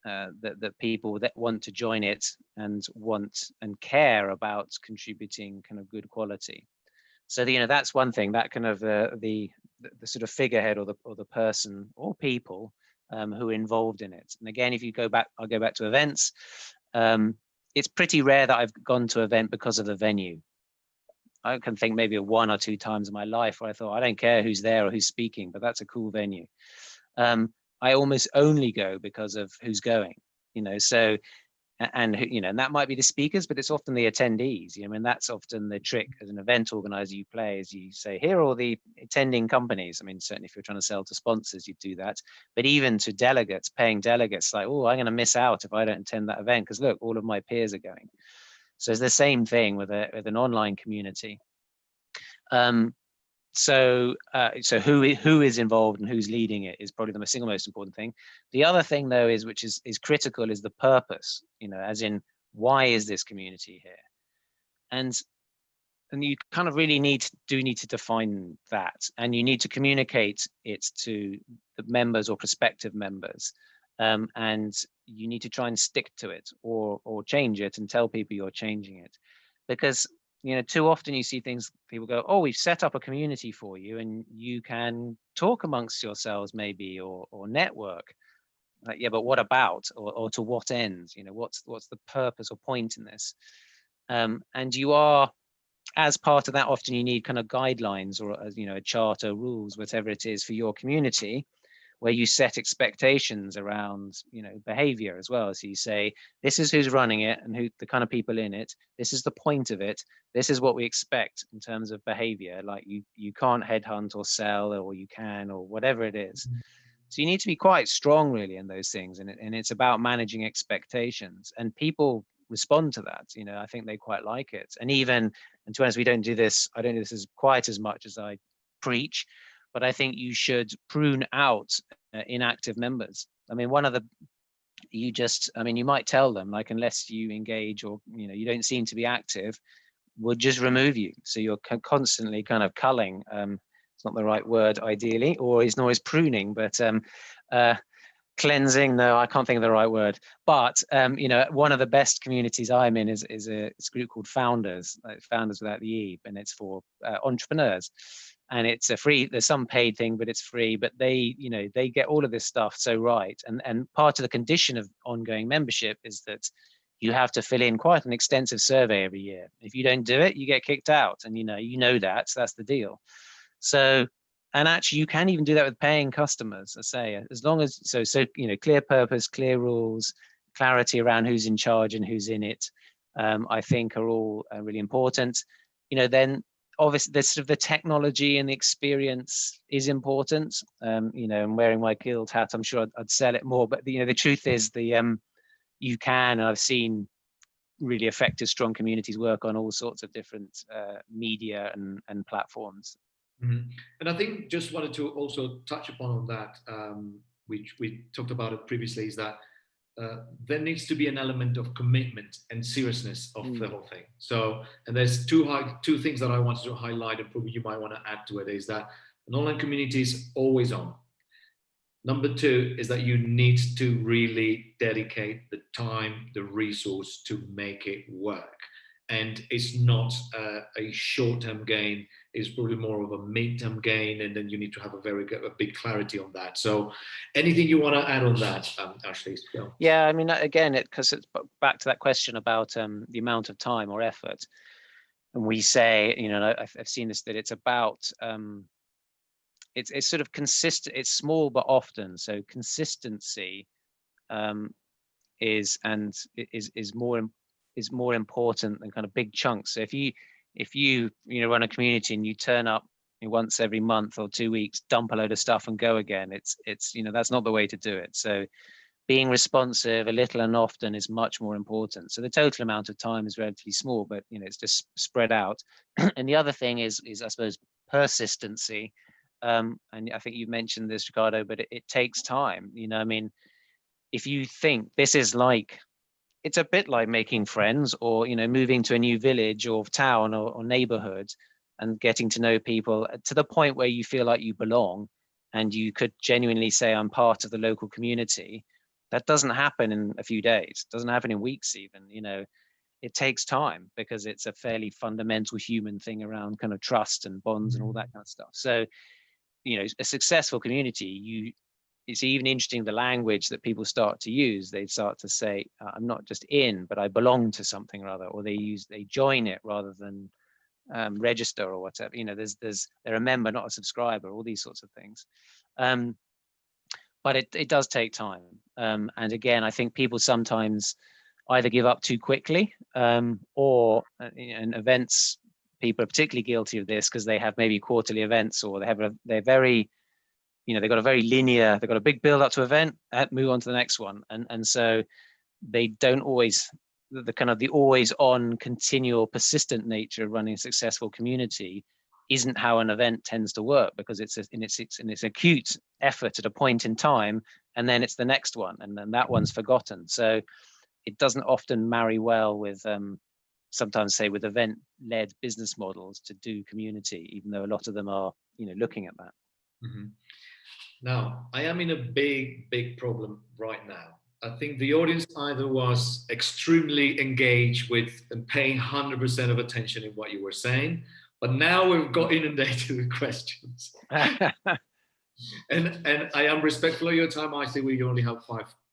that people that want to join it and want and care about contributing kind of good quality. So that's one thing, that kind of the sort of figurehead, or the person or people who are involved in it. And again, if you go back, I'll go back to events. It's pretty rare that I've gone to an event because of the venue. I can think maybe of 1 or 2 times in my life where I thought, I don't care who's there or who's speaking, but that's a cool venue. I almost only go because of who's going, so, and that might be the speakers, but it's often the attendees. I mean, that's often the trick as an event organizer you play, is you say, here are all the attending companies. I mean, certainly if you're trying to sell to sponsors, you do that, but even to delegates, paying delegates, like, oh, I'm going to miss out if I don't attend that event, because look, all of my peers are going. So it's the same thing with an online community. So who is involved and who's leading it is probably the single most important thing. The other thing, though, which is critical, is the purpose. As in, why is this community here? And you kind of really need to define that, and you need to communicate it to the members or prospective members, and you need to try and stick to it, or change it and tell people you're changing it, because too often you see things, people go, oh, we've set up a community for you and you can talk amongst yourselves maybe, or network. Like, yeah, but what about, or to what end? What's the purpose or point in this? And you are, as part of that, often you need kind of guidelines, or a charter, rules, whatever it is for your community, where you set expectations around, behavior as well. So you say, this is who's running it and who the kind of people in it. This is the point of it. This is what we expect in terms of behavior. Like you can't headhunt or sell, or you can, or whatever it is. So you need to be quite strong really in those things. And it's about managing expectations, and people respond to that. I think they quite like it. And even, and to be honest, I don't do this as quite as much as I preach, but I think you should prune out inactive members. I mean, you might tell them, like, unless you engage, or, you don't seem to be active, we'll just remove you. So you're constantly kind of culling. It's not the right word ideally, or it's not always pruning, but cleansing. No, I can't think of the right word. But one of the best communities I'm in is a group called Founders, Founders without the E, and it's for entrepreneurs. And it's a free, there's some paid thing, but it's free, but they get all of this stuff so right. And part of the condition of ongoing membership is that you have to fill in quite an extensive survey every year. If you don't do it, you get kicked out, and that, so that's the deal. So, and actually you can even do that with paying customers, I say, as long as, clear purpose, clear rules, clarity around who's in charge and who's in it, I think are all really important. Then obviously the sort of the technology and the experience is important. You know, and wearing my guild hat, I'm sure I'd sell it more. But you know, the truth is you can, and I've seen really effective, strong communities work on all sorts of different media and platforms. Mm-hmm. And I think just wanted to also touch upon on that, which we talked about it previously, is that there needs to be an element of commitment and seriousness of the whole thing. So, and there's two things that I wanted to highlight, and probably you might want to add to it, is that an online community is always on. Number two is that you need to really dedicate the time, the resource to make it work. And it's not a short-term gain, it's probably more of a mid-term gain, and then you need to have a big clarity on that. So anything you want to add on that, Ashley? Yeah, I mean, again, because it's back to that question about the amount of time or effort. And we say, you know, I've seen this, that it's about, it's sort of consistent, it's small but often. So consistency is more important than kind of big chunks. So if you run a community and you turn up once every month or 2 weeks, dump a load of stuff and go again, it's that's not the way to do it. So being responsive a little and often is much more important. So the total amount of time is relatively small, but it's just spread out. And the other thing is I suppose persistency. And I think you mentioned this, Ricardo, but it takes time. I mean, if you think this is like, it's a bit like making friends, or moving to a new village or town or neighborhood and getting to know people to the point where you feel like you belong and you could genuinely say, I'm part of the local community. That doesn't happen in a few days. It doesn't happen in weeks even. It takes time because it's a fairly fundamental human thing around kind of trust and bonds and all that kind of stuff. So a successful community, it's even interesting the language that people start to use. They start to say, I'm not just in, but I belong to something or other, or they join it rather than register or whatever. They're a member, not a subscriber, all these sorts of things. But it does take time. And again, I think people sometimes either give up too quickly, or in events, people are particularly guilty of this because they have maybe quarterly events, or they're very, they've got a very linear, they've got a big build up to event, move on to the next one. And so they don't always, the kind of the always on, continual, persistent nature of running a successful community isn't how an event tends to work, because it's in its acute effort at a point in time, and then it's the next one, and then that one's forgotten. So it doesn't often marry well with, sometimes say with event-led business models to do community, even though a lot of them are, looking at that. Mm-hmm. Now, I am in a big problem right now. I think the audience either was extremely engaged with and paying 100% of attention in what you were saying, but now we've got inundated with questions. and I am respectful of your time. I think we only have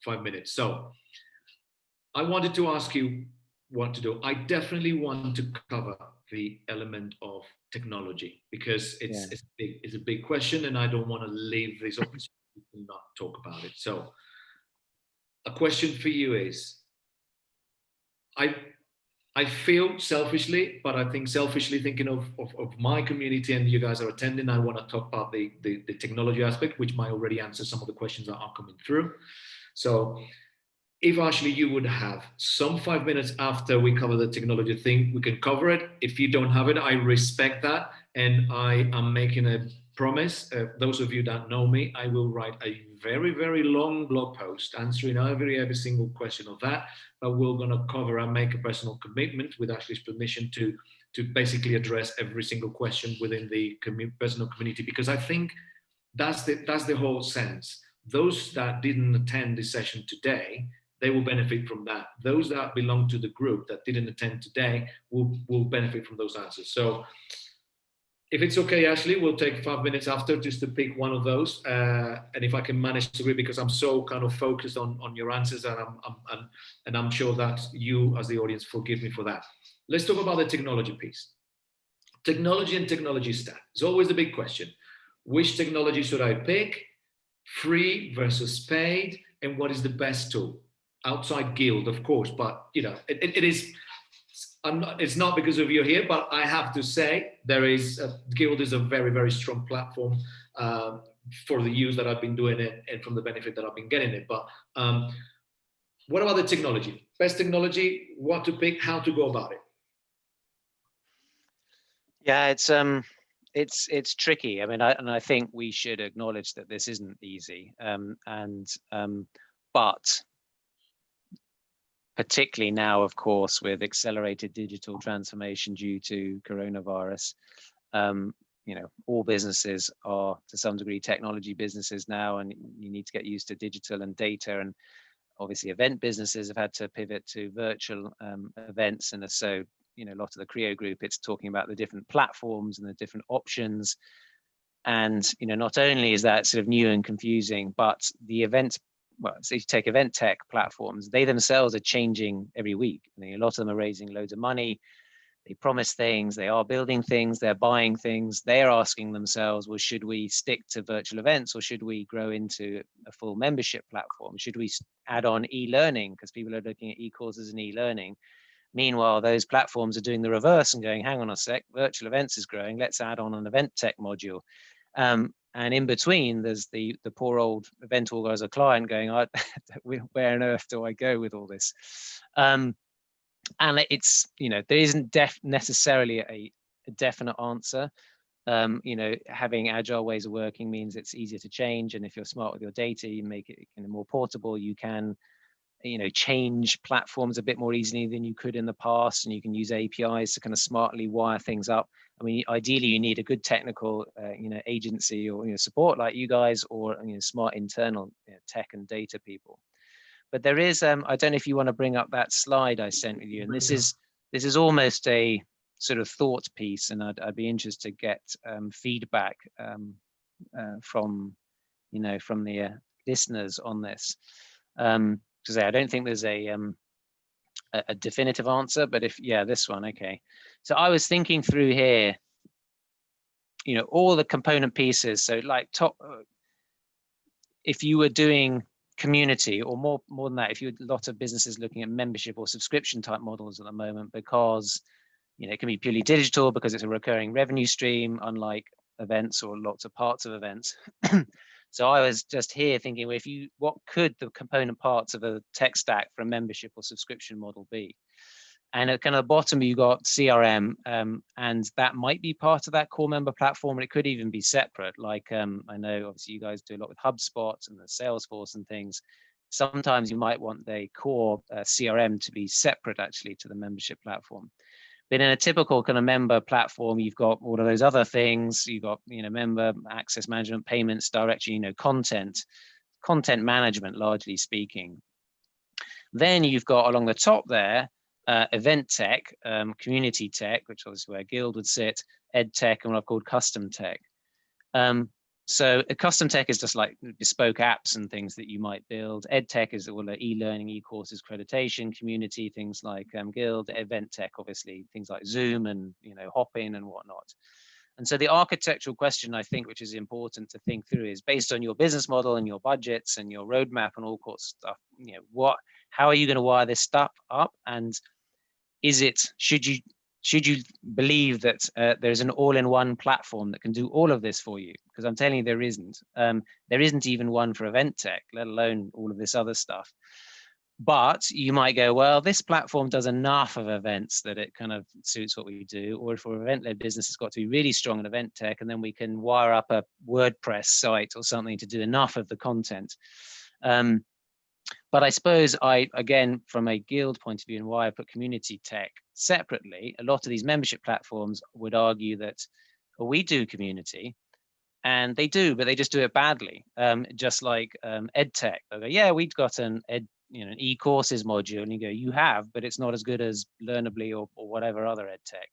five minutes. So I wanted to ask you what to do. I definitely want to cover the element of technology, because it's a big question, and I don't want to leave this opportunity to not talk about it. So a question for you is, I feel selfishly, but I think selfishly thinking of my community, and you guys are attending, I want to talk about the technology aspect, which might already answer some of the questions that are coming through. So if Ashley, you would have some 5 minutes after we cover the technology thing, we can cover it. If you don't have it, I respect that. And I am making a promise. Those of you that know me, I will write a very, very long blog post answering every single question of that. But we're going to cover and make a personal commitment, with Ashley's permission, to basically address every single question within the personal community, because I think that's the whole sense. Those that didn't attend this session today, they will benefit from that. Those that belong to the group that didn't attend today will benefit from those answers. So if it's okay, Ashley, we'll take 5 minutes after just to pick one of those. And if I can manage to read, because I'm so kind of focused on your answers, and I'm sure that you as the audience forgive me for that. Let's talk about the technology piece. Technology and technology stack. It's always the big question. Which technology should I pick? Free versus paid, and what is the best tool? Outside Guild, of course, but it is it's not because of you here, but I have to say Guild is a very, very strong platform for the use that I've been doing it and from the benefit that I've been getting it. But what about the technology? Best technology, what to pick, how to go about it? Yeah, it's tricky. I mean, I think we should acknowledge that this isn't easy. But particularly now, of course, with accelerated digital transformation due to coronavirus, all businesses are to some degree technology businesses now, and you need to get used to digital and data. And obviously, event businesses have had to pivot to virtual events, and so a lot of the Creo group, it's talking about the different platforms and the different options. And not only is that sort of new and confusing, but the events. Well, so you take event tech platforms, they themselves are changing every week. A lot of them are raising loads of money. They promise things, they are building things, they're buying things. They're asking themselves, well, should we stick to virtual events or should we grow into a full membership platform? Should we add on e-learning? Because people are looking at e-courses and e-learning. Meanwhile, those platforms are doing the reverse and going, hang on a sec, virtual events is growing, let's add on an event tech module. And in between, there's the poor old event organizer client going, where on earth do I go with all this? And it's, there isn't necessarily a definite answer. Having agile ways of working means it's easier to change. And if you're smart with your data, you make it more portable. You can, change platforms a bit more easily than you could in the past. And you can use APIs to kind of smartly wire things up. I mean, ideally, you need a good technical, agency or support like you guys, or smart internal tech and data people. But there is, I don't know if you want to bring up that slide I sent with you, and this is almost a sort of thought piece, and I'd be interested to get feedback from the listeners on this, because I don't think there's a definitive answer, but this one, okay. So I was thinking through here, all the component pieces. So like if you were doing community, or more than that, if you had a lot of businesses looking at membership or subscription type models at the moment, because it can be purely digital because it's a recurring revenue stream, unlike events or lots of parts of events. So I was just here thinking, what could the component parts of a tech stack for a membership or subscription model be? And at kind of the bottom, you got CRM, and that might be part of that core member platform, and it could even be separate. Like I know, obviously, you guys do a lot with HubSpot and the Salesforce and things. Sometimes you might want the core CRM to be separate, actually, to the membership platform. But in a typical kind of member platform, you've got all of those other things. You've got member access management, payments, directory, content management, largely speaking. Then you've got along the top there, event tech, community tech, which is where Guild would sit, ed tech, and what I've called custom tech. So a custom tech is just like bespoke apps and things that you might build. Ed tech is all the e-learning, e-courses, accreditation, community, things like Guild. Event tech, obviously, things like Zoom and Hopin and whatnot. And so the architectural question, I think, which is important to think through, is based on your business model and your budgets and your roadmap and all sorts of stuff. How are you going to wire this stuff up? And should you believe that there's an all-in-one platform that can do all of this for you? Because I'm telling you, there isn't. There isn't even one for event tech, let alone all of this other stuff. But you might go, well, this platform does enough of events that it kind of suits what we do. Or for event-led business, it's got to be really strong in event tech, and then we can wire up a WordPress site or something to do enough of the content. But I suppose again, from a Guild point of view, and why I put community tech separately, a lot of these membership platforms would argue that we do community, and they do, but they just do it badly. Just like ed tech, they'll go, yeah, we've got an e-courses module, and you go, you have, but it's not as good as Learnably or whatever other ed tech.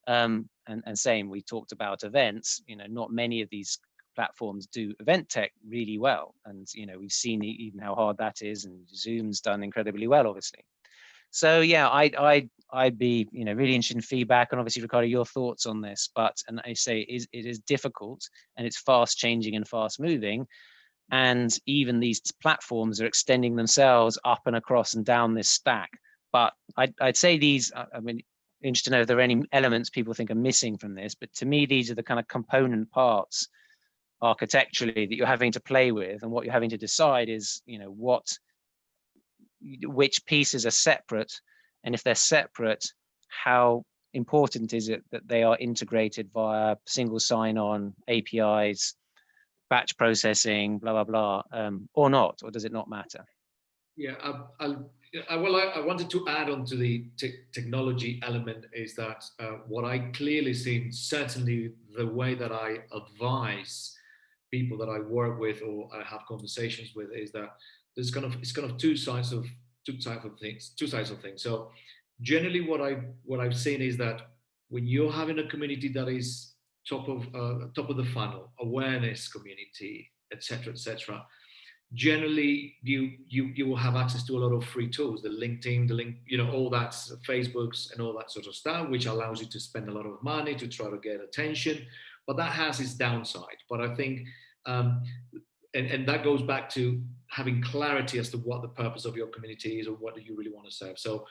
And same, we talked about events. Not many of these platforms do event tech really well, and we've seen even how hard that is, and Zoom's done incredibly well, obviously. So yeah, I'd be really interested in feedback, and obviously, Ricardo, your thoughts on this. And I say it is difficult, and it's fast changing and fast moving, and even these platforms are extending themselves up and across and down this stack. But I'd say these, I mean, interested to know if there are any elements people think are missing from this. But to me, these are the kind of component parts architecturally that you're having to play with, and what you're having to decide is, you know, which pieces are separate, and if they're separate, how important is it that they are integrated via single sign-on, APIs, batch processing, blah blah blah, or not, or does it not matter? Yeah, I wanted to add on to the technology element is that what I clearly see, certainly the way that I advise people that I work with or I have conversations with, is that there's it's kind of two sides of things. So generally, what I've seen is that when you're having a community that is top of the funnel, awareness community, etc., generally you will have access to a lot of free tools, the LinkedIn, you know, all that, Facebooks and all that sort of stuff, which allows you to spend a lot of money to try to get attention, but that has its downside. But I think and that goes back to having clarity as to what the purpose of your community is, or what do you really want to serve. So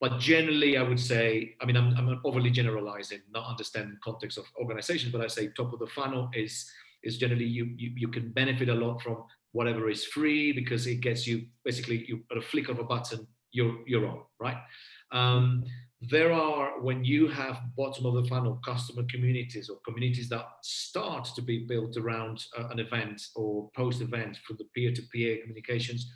but generally I would say, I mean, I'm overly generalizing, not understanding context of organizations, but I say top of the funnel is generally you can benefit a lot from whatever is free, because it gets you basically, you at a flick of a button, you're on, right? There are, when you have bottom of the funnel customer communities, or communities that start to be built around an event or post event for the peer-to-peer communications,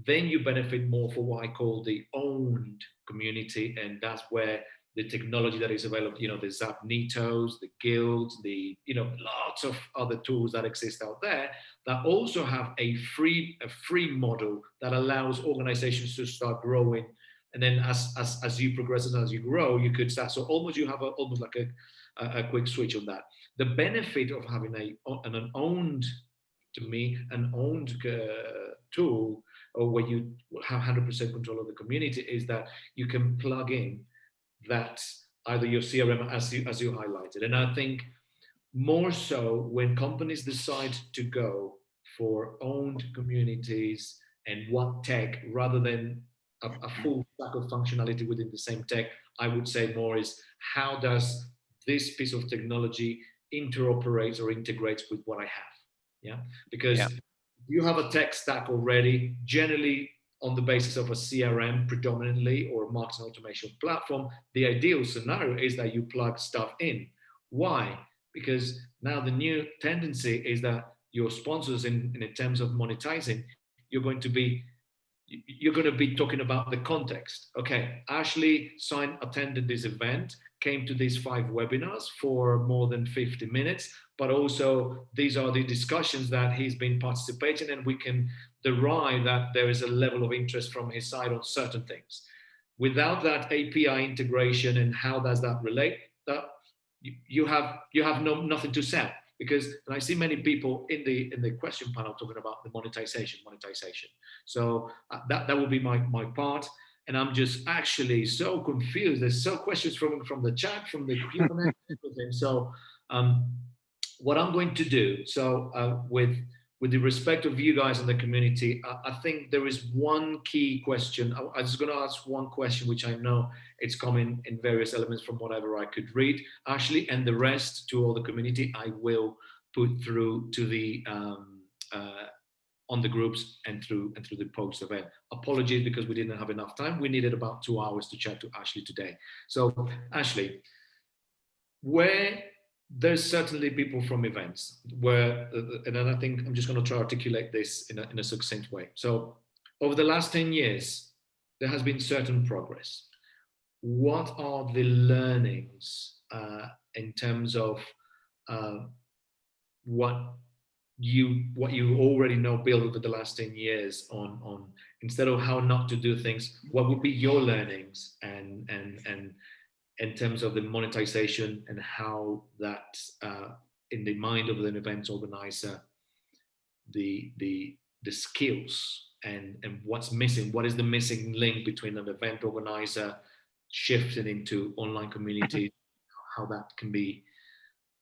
then you benefit more for what I call the owned community, and that's where the technology that is available, you know, the Zapnitos, the guilds, the, you know, lots of other tools that exist out there that also have a free model that allows organizations to start growing. And then as you progress and as you grow, you could start. So almost you have almost like a quick switch on that. The benefit of having an owned, to me, an owned tool, or where you have 100% control of the community, is that you can plug in that either your CRM, as you highlighted. And I think more so when companies decide to go for owned communities and what tech, rather than a full stack of functionality within the same tech, I would say more is, how does this piece of technology interoperate or integrates with what I have? Yeah, because you have a tech stack already, generally on the basis of a CRM predominantly, or a marketing automation platform. The ideal scenario is that you plug stuff in. Why? Because now the new tendency is that your sponsors, in terms of monetizing, you're going to be talking about the context. Okay, Ashley attended this event, came to these 5 webinars for more than 50 minutes, but also these are the discussions that he's been participating in, and we can derive that there is a level of interest from his side on certain things. Without that API integration, and how does that relate, that you have nothing to sell. Because, and I see many people in the question panel talking about the monetization. So that will be my part. And I'm just actually so confused. There's so questions from the chat, from the Q&A, everything. So what I'm going to do, so with the respect of you guys in the community, I think there is one key question. I was going to ask one question, which I know it's coming in various elements from whatever I could read, Ashley, and the rest to all the community I will put through to the on the groups and through the post event. Apologies because we didn't have enough time. We needed about 2 hours to chat to Ashley today. So Ashley, where there's certainly people from events where, and then I think I'm just going to try to articulate this in a succinct way. So over the last 10 years, there has been certain progress. What are the learnings in terms of what you already know built over the last 10 years on instead of how not to do things, what would be your learnings and in terms of the monetization, and how that in the mind of an event organizer, the skills and what's missing, what is the missing link between an event organizer shifting into online community, how that can be,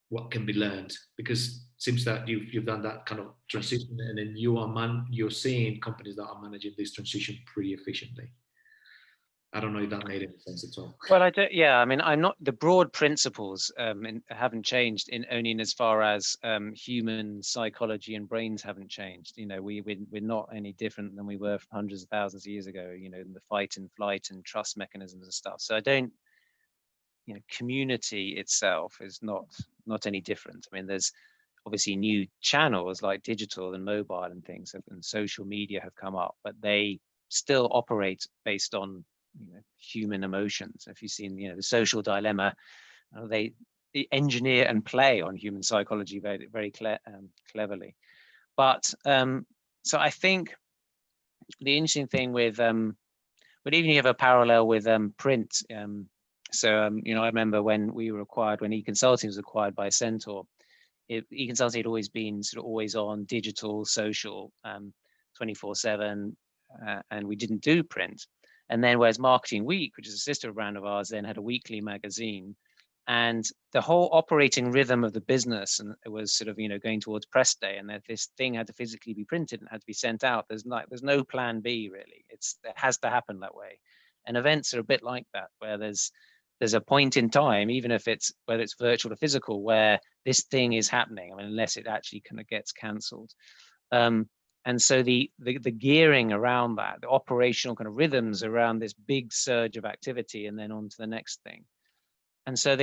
what can be learned, because it seems that you've done that kind of transition, and then you're seeing companies that are managing this transition pretty efficiently. I don't know if that made any sense at all. Well, I don't. Yeah, I mean, I'm not. The broad principles haven't changed only in as far as human psychology and brains haven't changed. You know, we're not any different than we were hundreds of thousands of years ago. You know, in the fight and flight and trust mechanisms and stuff. So I don't. You know, community itself is not any different. I mean, there's obviously new channels like digital and mobile and things, and social media have come up, but they still operate based on, you know, human emotions. If you've seen, you know, the Social Dilemma, they engineer and play on human psychology very, very cleverly. But so I think the interesting thing with, but even you have a parallel with print. You know, I remember when eConsulting was acquired by Centaur, eConsulting had always been sort of always on digital, social, 24/7, and we didn't do print. And then whereas Marketing Week, which is a sister brand of ours, then had a weekly magazine, and the whole operating rhythm of the business, and it was sort of, you know, going towards press day, and that this thing had to physically be printed and had to be sent out. There's no plan B really. It has to happen that way. And events are a bit like that, where there's a point in time, even if whether it's virtual or physical, where this thing is happening. I mean, unless it actually kind of gets cancelled. And so the gearing around that, the operational kind of rhythms around this big surge of activity, and then on to the next thing. And so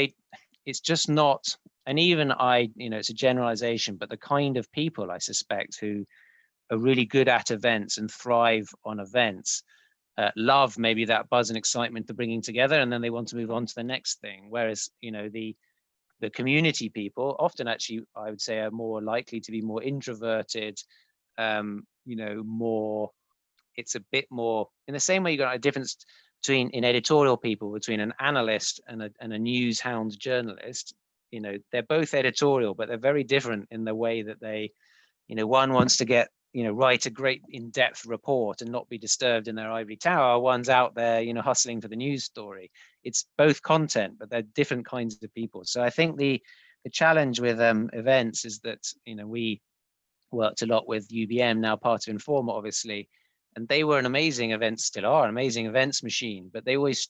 it's just not, and even you know, it's a generalization, but the kind of people I suspect who are really good at events and thrive on events, love maybe that buzz and excitement of bringing together, and then they want to move on to the next thing. Whereas, you know, the community people often actually, I would say, are more likely to be more introverted, you know, more, it's a bit more, in the same way you got a difference in editorial people between an analyst and a news hound journalist. You know, they're both editorial, but they're very different in the way that they, you know, one wants to write a great in-depth report and not be disturbed in their ivory tower. One's out there, you know, hustling for the news story. It's both content, but they're different kinds of people. So I think the challenge with events is that, you know, we worked a lot with UBM, now part of Informa, obviously, and they were an amazing events, still are an amazing events machine, but they always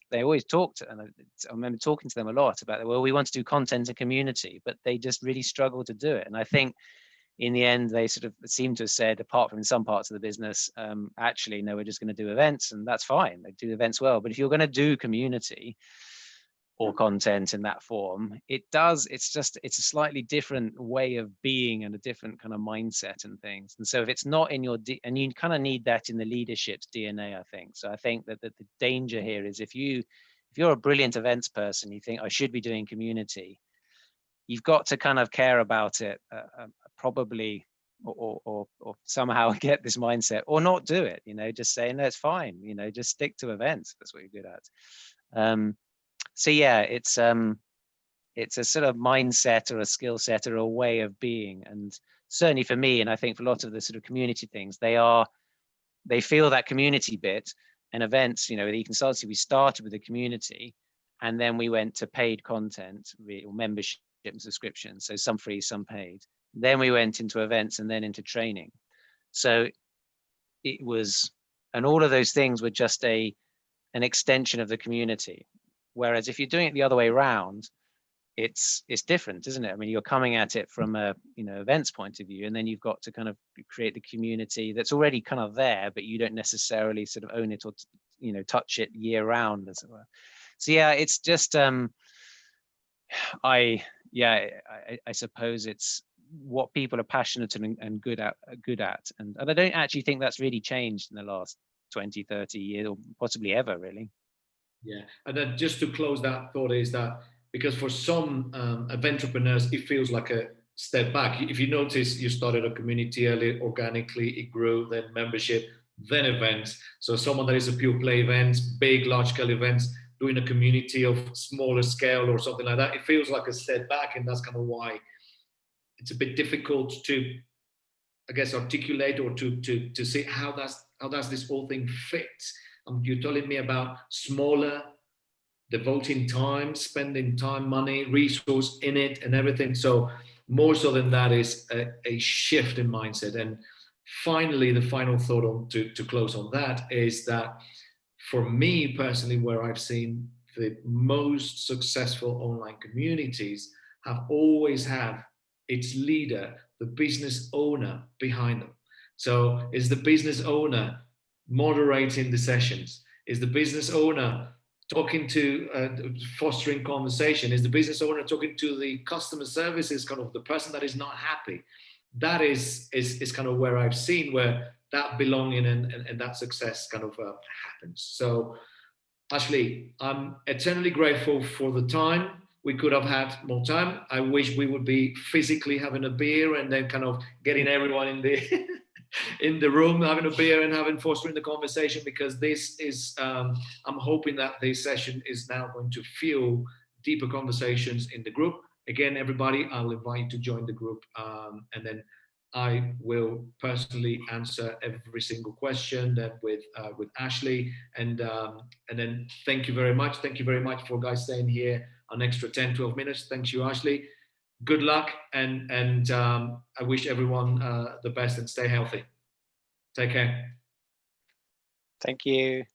talked, and I remember talking to them a lot about, well, we want to do content and community, but they just really struggle to do it. And I think in the end, they sort of seem to have said, apart from some parts of the business, actually, no, we're just going to do events, and that's fine. They do events well. But if you're going to do community or content in that form, it's a slightly different way of being and a different kind of mindset and things. And so if it's not in your, and you kind of need that in the leadership's DNA, I think. So I think that the danger here is if you're a brilliant events person, you think, I should be doing community, you've got to kind of care about it, probably, or somehow get this mindset, or not do it, you know, just saying, no, it's fine, you know, just stick to events. That's what you're good at. So yeah, it's a sort of mindset or a skill set or a way of being. And certainly for me, and I think for a lot of the sort of community things, they feel that community bit. And events, you know, with eConsulting, we started with the community, and then we went to paid content or membership and subscription. So some free, some paid. Then we went into events and then into training. So it was, and all of those things were just an extension of the community. Whereas if you're doing it the other way around, it's different, isn't it? I mean, you're coming at it from a, you know, events point of view, and then you've got to kind of create the community that's already kind of there, but you don't necessarily sort of own it or, you know, touch it year round, as it were. So yeah, it's just I suppose it's what people are passionate and good at, and I don't actually think that's really changed in the last 20, 30 years, or possibly ever, really. Yeah, and then just to close that thought is that, because for some entrepreneurs, it feels like a step back. If you notice, you started a community early, organically, it grew, then membership, then events. So someone that is a pure play events, big, large scale events, doing a community of smaller scale or something like that, it feels like a step back. And that's kind of why it's a bit difficult to, I guess, articulate or to see how does this whole thing fit. You're telling me about smaller, devoting time, spending time, money, resource in it and everything. So more so than that is a shift in mindset. And finally, the final thought to close on that is that for me personally, where I've seen the most successful online communities have always had its leader, the business owner behind them. So is the business owner moderating the sessions? Is the business owner talking to, fostering conversation? Is the business owner talking to the customer services, kind of the person that is not happy? That is kind of where I've seen where that belonging and that success kind of happens. So Ashley, I'm eternally grateful for the time. We could have had more time. I wish we would be physically having a beer and then kind of getting everyone in the in the room having a beer and having fostering the conversation, because this is I'm hoping that this session is now going to fuel deeper conversations in the group. Again, everybody, I'll invite you to join the group, and then I will personally answer every single question that with Ashley, and then thank you very much. Thank you very much for guys staying here an extra 10-12 minutes. Thank you, Ashley. Good luck, and I wish everyone the best and stay healthy. Take care. Thank you.